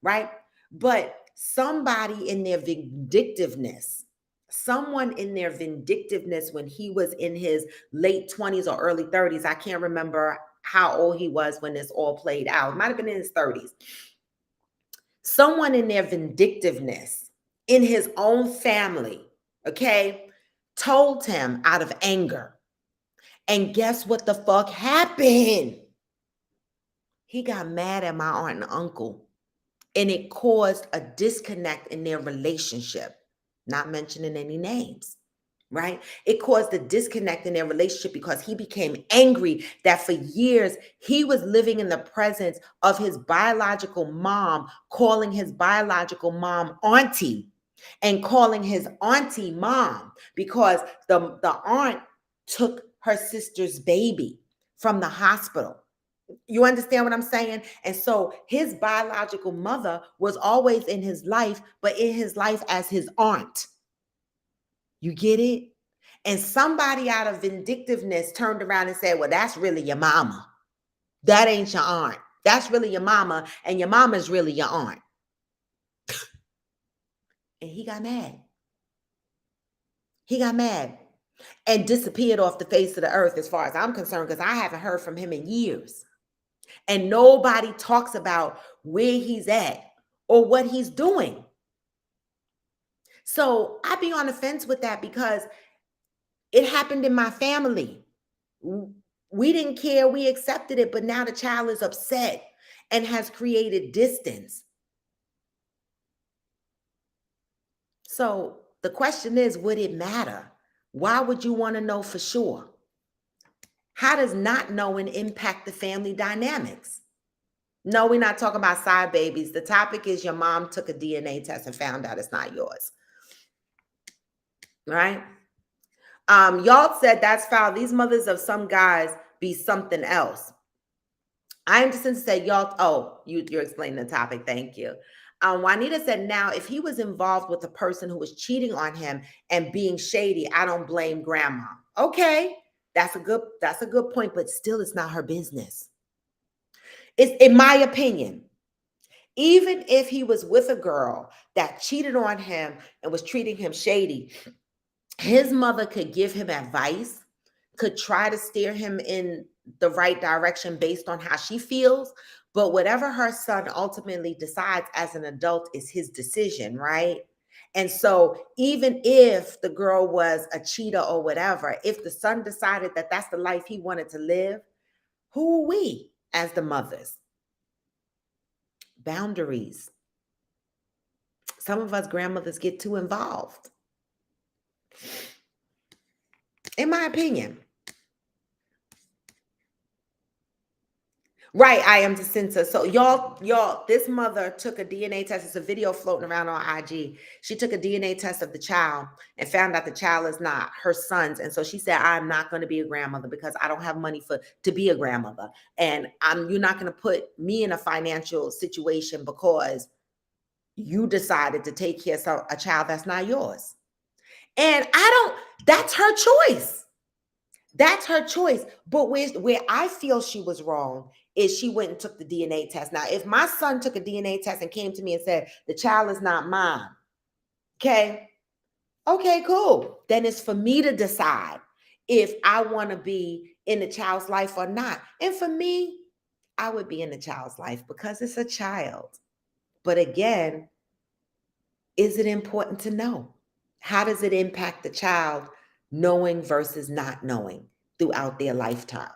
right? But somebody in their vindictiveness, someone in their vindictiveness when he was in his late 20s or early 30s, I can't remember how old he was when this all played out. It might have been in his 30s. Someone in their vindictiveness in his own family, okay, told him out of anger. And guess what the fuck happened? He got mad at my aunt and uncle, and it caused a disconnect in their relationship, not mentioning any names. Right? It caused a disconnect in their relationship because he became angry that for years he was living in the presence of his biological mom, calling his biological mom auntie and calling his auntie mom because the aunt took her sister's baby from the hospital. You understand what I'm saying? And so his biological mother was always in his life, but in his life as his aunt. You get it? And somebody out of vindictiveness turned around and said, well, that's really your mama. That ain't your aunt. That's really your mama. And your mama's really your aunt. And he got mad. He got mad and disappeared off the face of the earth as far as I'm concerned, because I haven't heard from him in years. And nobody talks about where he's at or what he's doing. So I be on the fence with that because it happened in my family. We didn't care. We accepted it. But now the child is upset and has created distance. So the question is, would it matter? Why would you want to know for sure? How does not knowing impact the family dynamics? No, we're not talking about side babies. The topic is your mom took a DNA test and found out it's not yours, right? Y'all said that's foul. These mothers of some guys be something else. I understand to say y'all. Oh, you're explaining the topic. Thank you. Juanita said, now if he was involved with a person who was cheating on him and being shady, I don't blame grandma. Okay, that's a good point, but still, it's not her business. It's in my opinion. Even if he was with a girl that cheated on him and was treating him shady, his mother could give him advice, could try to steer him in the right direction based on how she feels. But whatever her son ultimately decides as an adult is his decision, right? And so, even if the girl was a cheater or whatever, if the son decided that that's the life he wanted to live, who are we as the mothers? Boundaries. Some of us grandmothers get too involved, in my opinion. Right, I am the censor. So y'all, this mother took a DNA test. It's a video floating around on IG. She took a DNA test of the child and found out the child is not her son's. And so she said, I'm not going to be a grandmother because I don't have money to be a grandmother. And you're not going to put me in a financial situation because you decided to take care of a child that's not yours. And that's her choice. That's her choice. But where I feel she was wrong is she went and took the DNA test. Now, if my son took a DNA test and came to me and said, the child is not mine, okay, cool. Then it's for me to decide if I want to be in the child's life or not. And for me, I would be in the child's life because it's a child. But again, is it important to know? How does it impact the child knowing versus not knowing throughout their lifetime?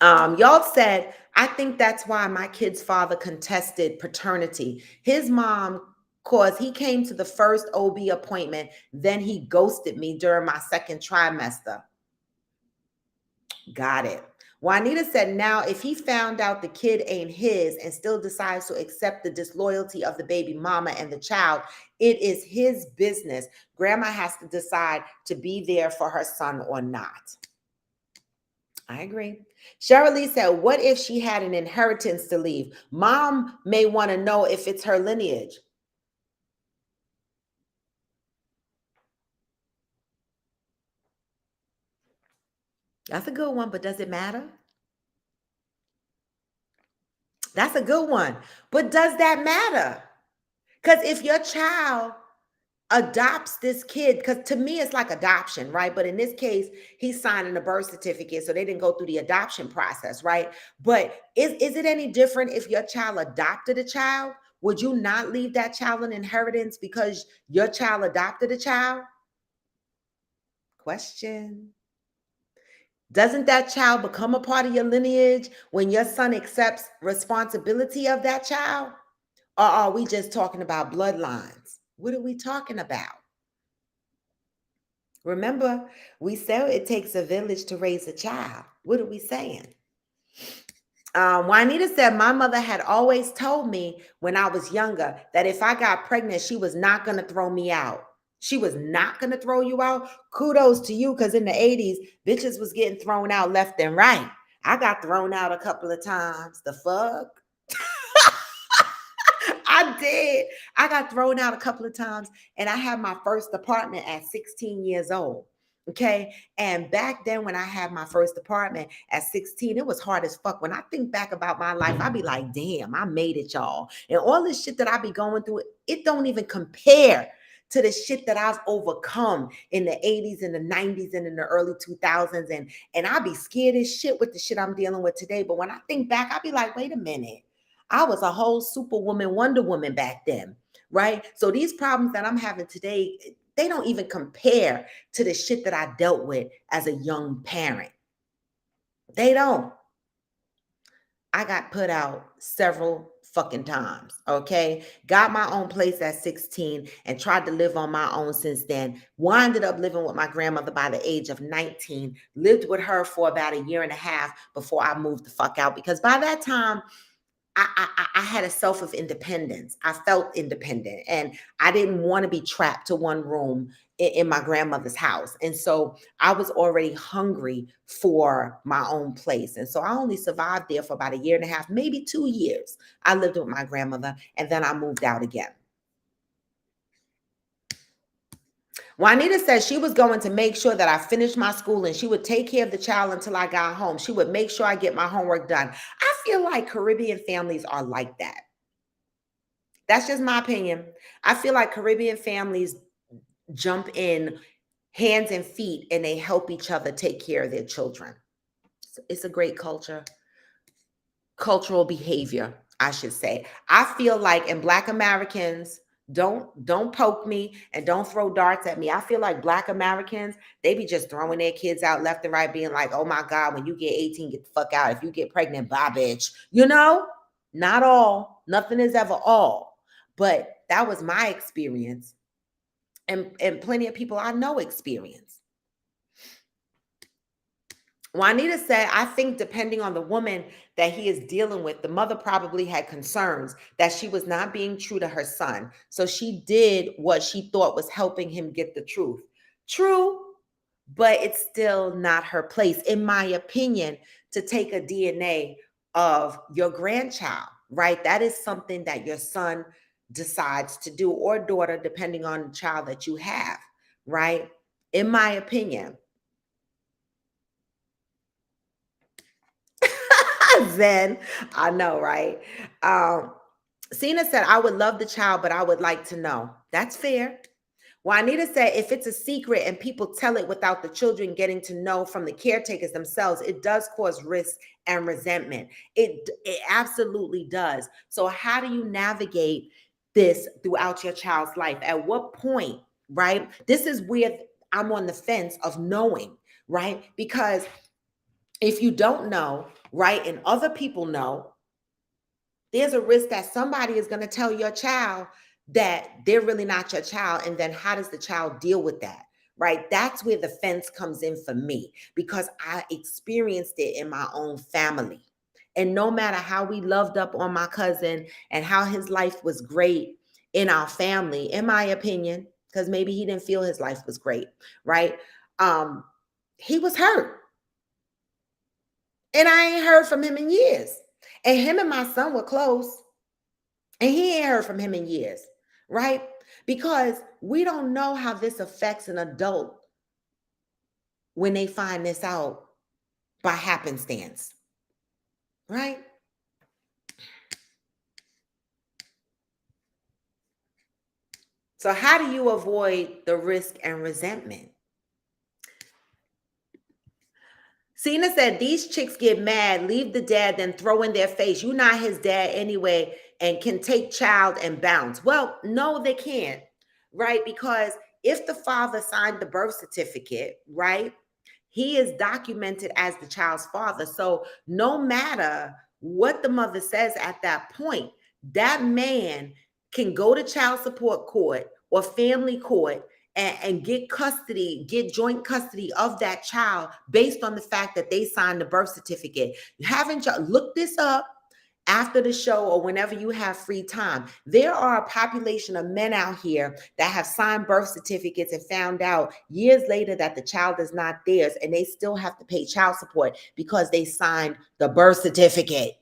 Y'all said, I think that's why my kid's father contested paternity. His mom, cause he came to the first OB appointment, then he ghosted me during my second trimester. Got it. Juanita said, now, if he found out the kid ain't his and still decides to accept the disloyalty of the baby mama and the child, it is his business. Grandma has to decide to be there for her son or not. I agree. Cheryl Lee said, what if she had an inheritance to leave? Mom may want to know if it's her lineage. That's a good one, but does it matter? That's a good one. But does that matter? Because if your child adopts this kid, because to me it's like adoption, right? But in this case, he's signing a birth certificate, so they didn't go through the adoption process, right? But is it any different if your child adopted a child? Would you not leave that child an inheritance because your child adopted a child? Question. Doesn't that child become a part of your lineage when your son accepts responsibility of that child? Or are we just talking about bloodlines? What are we talking about? Remember, we said it takes a village to raise a child. What are we saying? Juanita said, my mother had always told me when I was younger that if I got pregnant, she was not going to throw me out. She was not going to throw you out. Kudos to you, because in the 80s, bitches was getting thrown out left and right. I got thrown out a couple of times. The fuck? I did. I got thrown out a couple of times, and I had my first apartment at 16 years old. Okay. And back then, when I had my first apartment at 16, it was hard as fuck. When I think back about my life, I be like, damn, I made it, y'all. And all this shit that I be going through, it don't even compare to the shit that I've overcome in the 80s and the 90s and in the early 2000s. And I be scared as shit with the shit I'm dealing with today. But when I think back, I be like, wait a minute. I was a whole superwoman, Wonder Woman back then, right? So these problems that I'm having today, they don't even compare to the shit that I dealt with as a young parent. They don't. I got put out several fucking times. Okay. Got my own place at 16 and tried to live on my own since then. Winded up living with my grandmother by the age of 19. Lived with her for about a year and a half before I moved the fuck out because by that time, I had a self of independence. I felt independent and I didn't want to be trapped to one room in my grandmother's house. And so I was already hungry for my own place. And so I only survived there for about a year and a half, maybe 2 years. I lived with my grandmother and then I moved out again. Juanita said she was going to make sure that I finished my school and she would take care of the child until I got home. She would make sure I get my homework done. I feel like Caribbean families are like that. That's just my opinion. I feel like Caribbean families jump in hands and feet and they help each other take care of their children. It's a great cultural behavior, I should say. I feel like in Black Americans, don't poke me and don't throw darts at me. I feel like Black Americans, they be just throwing their kids out left and right, being like, oh my God, when you get 18, get the fuck out. If you get pregnant, bye, bitch. You know, not all. Nothing is ever all. But that was my experience. And plenty of people I know experience. Juanita said, I think depending on the woman that he is dealing with, the mother probably had concerns that she was not being true to her son. So she did what she thought was helping him get the truth. True, but it's still not her place, in my opinion, to take a DNA of your grandchild, right? That is something that your son decides to do or daughter, depending on the child that you have, right? In my opinion. Zen, I know, right? Um, Cena said, I would love the child, but I would like to know. That's fair. Juanita said, if it's a secret and people tell it without the children getting to know from the caretakers themselves, it does cause risk and resentment. It absolutely does. So how do you navigate this throughout your child's life? At what point, right? This is where I'm on the fence of knowing, right? Because if you don't know, right, and other people know, there's a risk that somebody is going to tell your child that they're really not your child. And then how does the child deal with that? Right? That's where the fence comes in for me because I experienced it in my own family. And no matter how we loved up on my cousin and how his life was great in our family, in my opinion, because maybe he didn't feel his life was great, right? He was hurt. And I ain't heard from him in years. And him and my son were close. And he ain't heard from him in years, right? Because we don't know how this affects an adult when they find this out by happenstance, right? So, how do you avoid the risk and resentment? Cena said, these chicks get mad, leave the dad, then throw in their face. You're not his dad anyway, and can take child and bounce. Well, no, they can't, right? Because if the father signed the birth certificate, right, he is documented as the child's father. So no matter what the mother says at that point, that man can go to child support court or family court and get custody, get joint custody of that child based on the fact that they signed the birth certificate. You haven't looked this up after the show or whenever you have free time. There are a population of men out here that have signed birth certificates and found out years later that the child is not theirs and they still have to pay child support because they signed the birth certificate.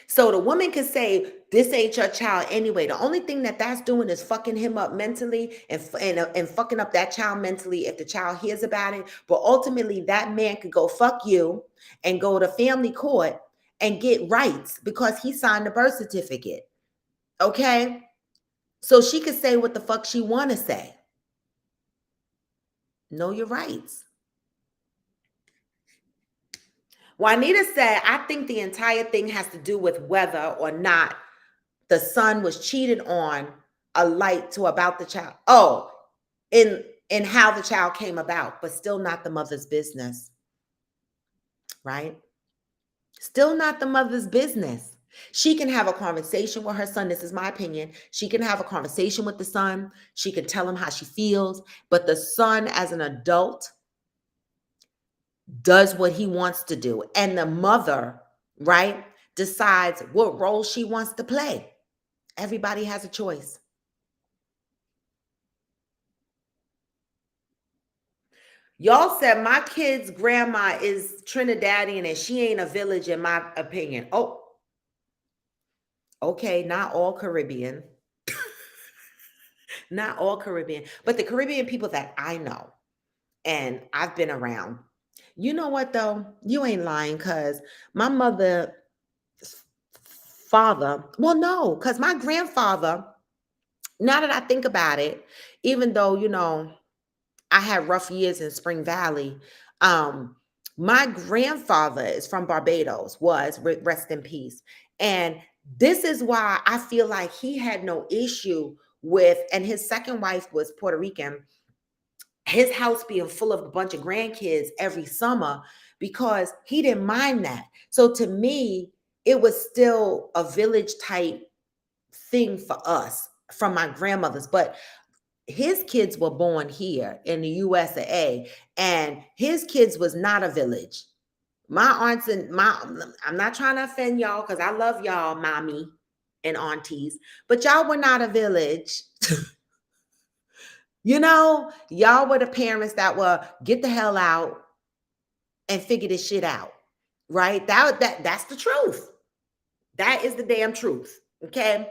So the woman can say, this ain't your child anyway. The only thing that that's doing is fucking him up mentally and fucking up that child mentally if the child hears about it. But ultimately, that man could go fuck you and go to family court and get rights because he signed the birth certificate. Okay? So she could say what the fuck she want to say. Know your rights. Juanita said, I think the entire thing has to do with whether or not the son was cheated on, a light to about the child. Oh, in how the child came about, but still not the mother's business. Right? Still not the mother's business. She can have a conversation with her son. This is my opinion. She can have a conversation with the son. She can tell him how she feels. But the son, as an adult, does what he wants to do. And the mother, right, decides what role she wants to play. Everybody has a choice. Y'all said my kid's grandma is Trinidadian and she ain't a village, in my opinion. Oh, okay, not all Caribbean. Not all Caribbean, but the Caribbean people that I know and I've been around. You know what though? You ain't lying, because my mother father, well, no, because my grandfather, now that I think about it, even though, I had rough years in Spring Valley, um, my grandfather is from Barbados, rest in peace. And this is why I feel like he had no issue with, and his second wife was Puerto Rican, his house being full of a bunch of grandkids every summer, because he didn't mind that. So to me, it was still a village type thing for us from my grandmother's. But his kids were born here in the USA, and his kids was not a village. My aunts and I'm not trying to offend y'all because I love y'all, mommy and aunties, but y'all were not a village. Y'all were the parents that were get the hell out and figure this shit out, right? That's the truth. That is the damn truth. Okay.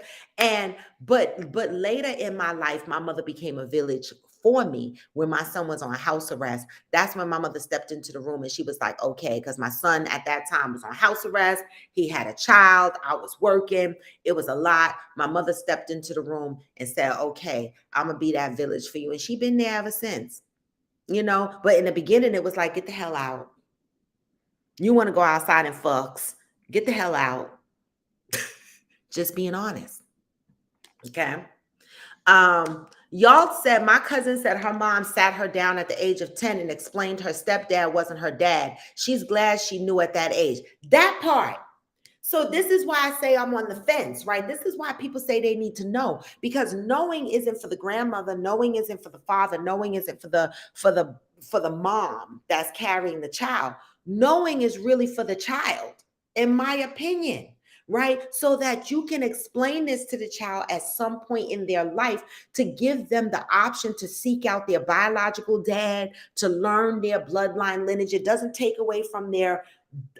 But later in my life, my mother became a village for me when my son was on house arrest. That's when my mother stepped into the room and she was like, okay, because my son at that time was on house arrest. He had a child. I was working. It was a lot. My mother stepped into the room and said, okay, I'm gonna be that village for you. And she been there ever since, but in the beginning, it was like, get the hell out. You want to go outside and fucks. Get the hell out. Just being honest. Okay. Y'all said my cousin said her mom sat her down at the age of 10 and explained her stepdad wasn't her dad. She's glad she knew at that age. That part. So this is why I say I'm on the fence, right? This is why people say they need to know, because knowing isn't for the grandmother, knowing isn't for the father, knowing isn't for the mom that's carrying the child. Knowing is really for the child, in my opinion, right? So that you can explain this to the child at some point in their life to give them the option to seek out their biological dad, to learn their bloodline lineage. It doesn't take away from their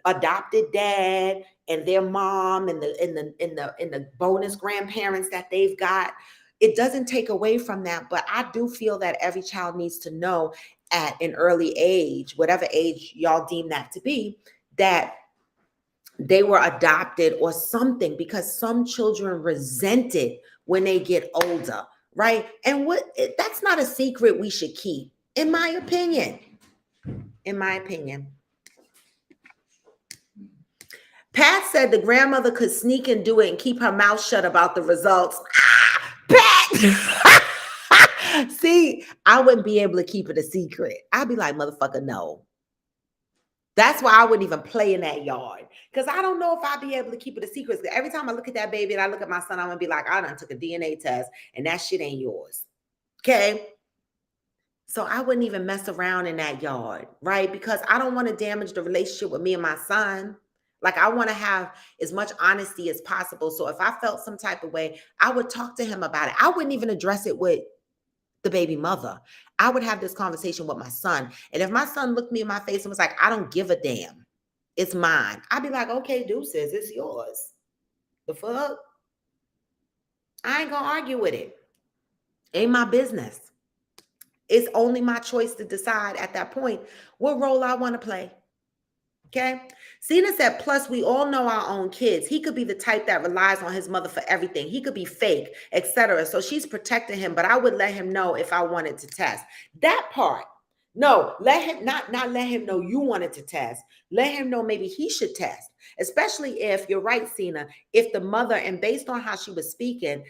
adopted dad and their mom and the bonus grandparents that they've got. It doesn't take away from that, but I do feel that every child needs to know at an early age, whatever age y'all deem that to be, that they were adopted or something, because some children resent it when they get older, right? And that's not a secret we should keep, in my opinion. In my opinion. Pat said the grandmother could sneak and do it and keep her mouth shut about the results. Pat! See, I wouldn't be able to keep it a secret. I'd be like, motherfucker, no. That's why I wouldn't even play in that yard, because I don't know if I'd be able to keep it a secret. Every time I look at that baby and I look at my son, I'm going to be like, I done took a DNA test and that shit ain't yours. Okay? So I wouldn't even mess around in that yard, right? Because I don't want to damage the relationship with me and my son. Like, I want to have as much honesty as possible. So if I felt some type of way, I would talk to him about it. I wouldn't even address it with the baby mother. I would have this conversation with my son. And if my son looked me in my face and was like, I don't give a damn, it's mine, I'd be like, okay, deuces, it's yours. The fuck? I ain't gonna argue with it. Ain't my business. It's only my choice to decide at that point what role I want to play. Okay. Cena said, plus we all know our own kids. He could be the type that relies on his mother for everything. He could be fake, etc. So she's protecting him, but I would let him know if I wanted to test. That part. No, let him not let him know you wanted to test. Let him know maybe he should test. Especially if you're right, Cena, if the mother, and based on how she was speaking,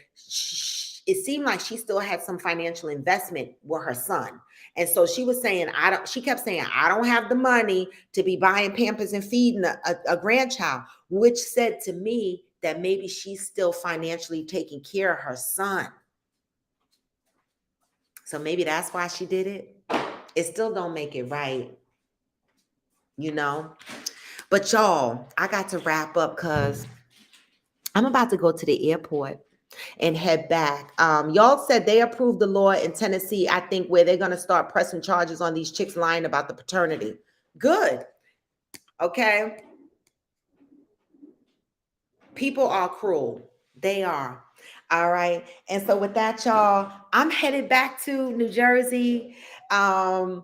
it seemed like she still had some financial investment with her son. And so she was saying, she kept saying, I don't have the money to be buying Pampers and feeding a grandchild, which said to me that maybe she's still financially taking care of her son. So maybe that's why she did it. It still don't make it right, you know? But y'all, I got to wrap up because I'm about to go to the airport and head back. Y'all said they approved the law in Tennessee, I think, where they're going to start pressing charges on these chicks lying about the paternity. Good. Okay. People are cruel. They are. All right. And so with that, y'all, I'm headed back to New Jersey. Huh.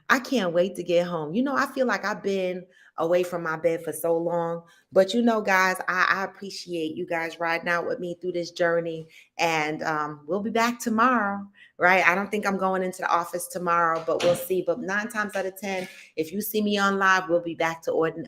I can't wait to get home. I feel like I've been away from my bed for so long. But guys, I appreciate you guys riding out with me through this journey. And we'll be back tomorrow, right? I don't think I'm going into the office tomorrow, but we'll see. But 9 times out of 10, if you see me on live, we'll be back to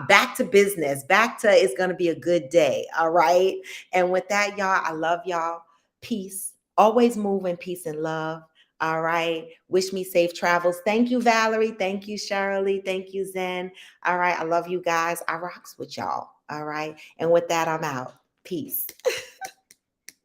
back to business. Back to it's going to be a good day. All right. And with that, y'all, I love y'all. Peace. Always move in peace and love. All right. Wish me safe travels. Thank you, Valerie. Thank you, Shirley. Thank you, Zen. All right. I love you guys. I rocks with y'all. All right. And with that, I'm out. Peace.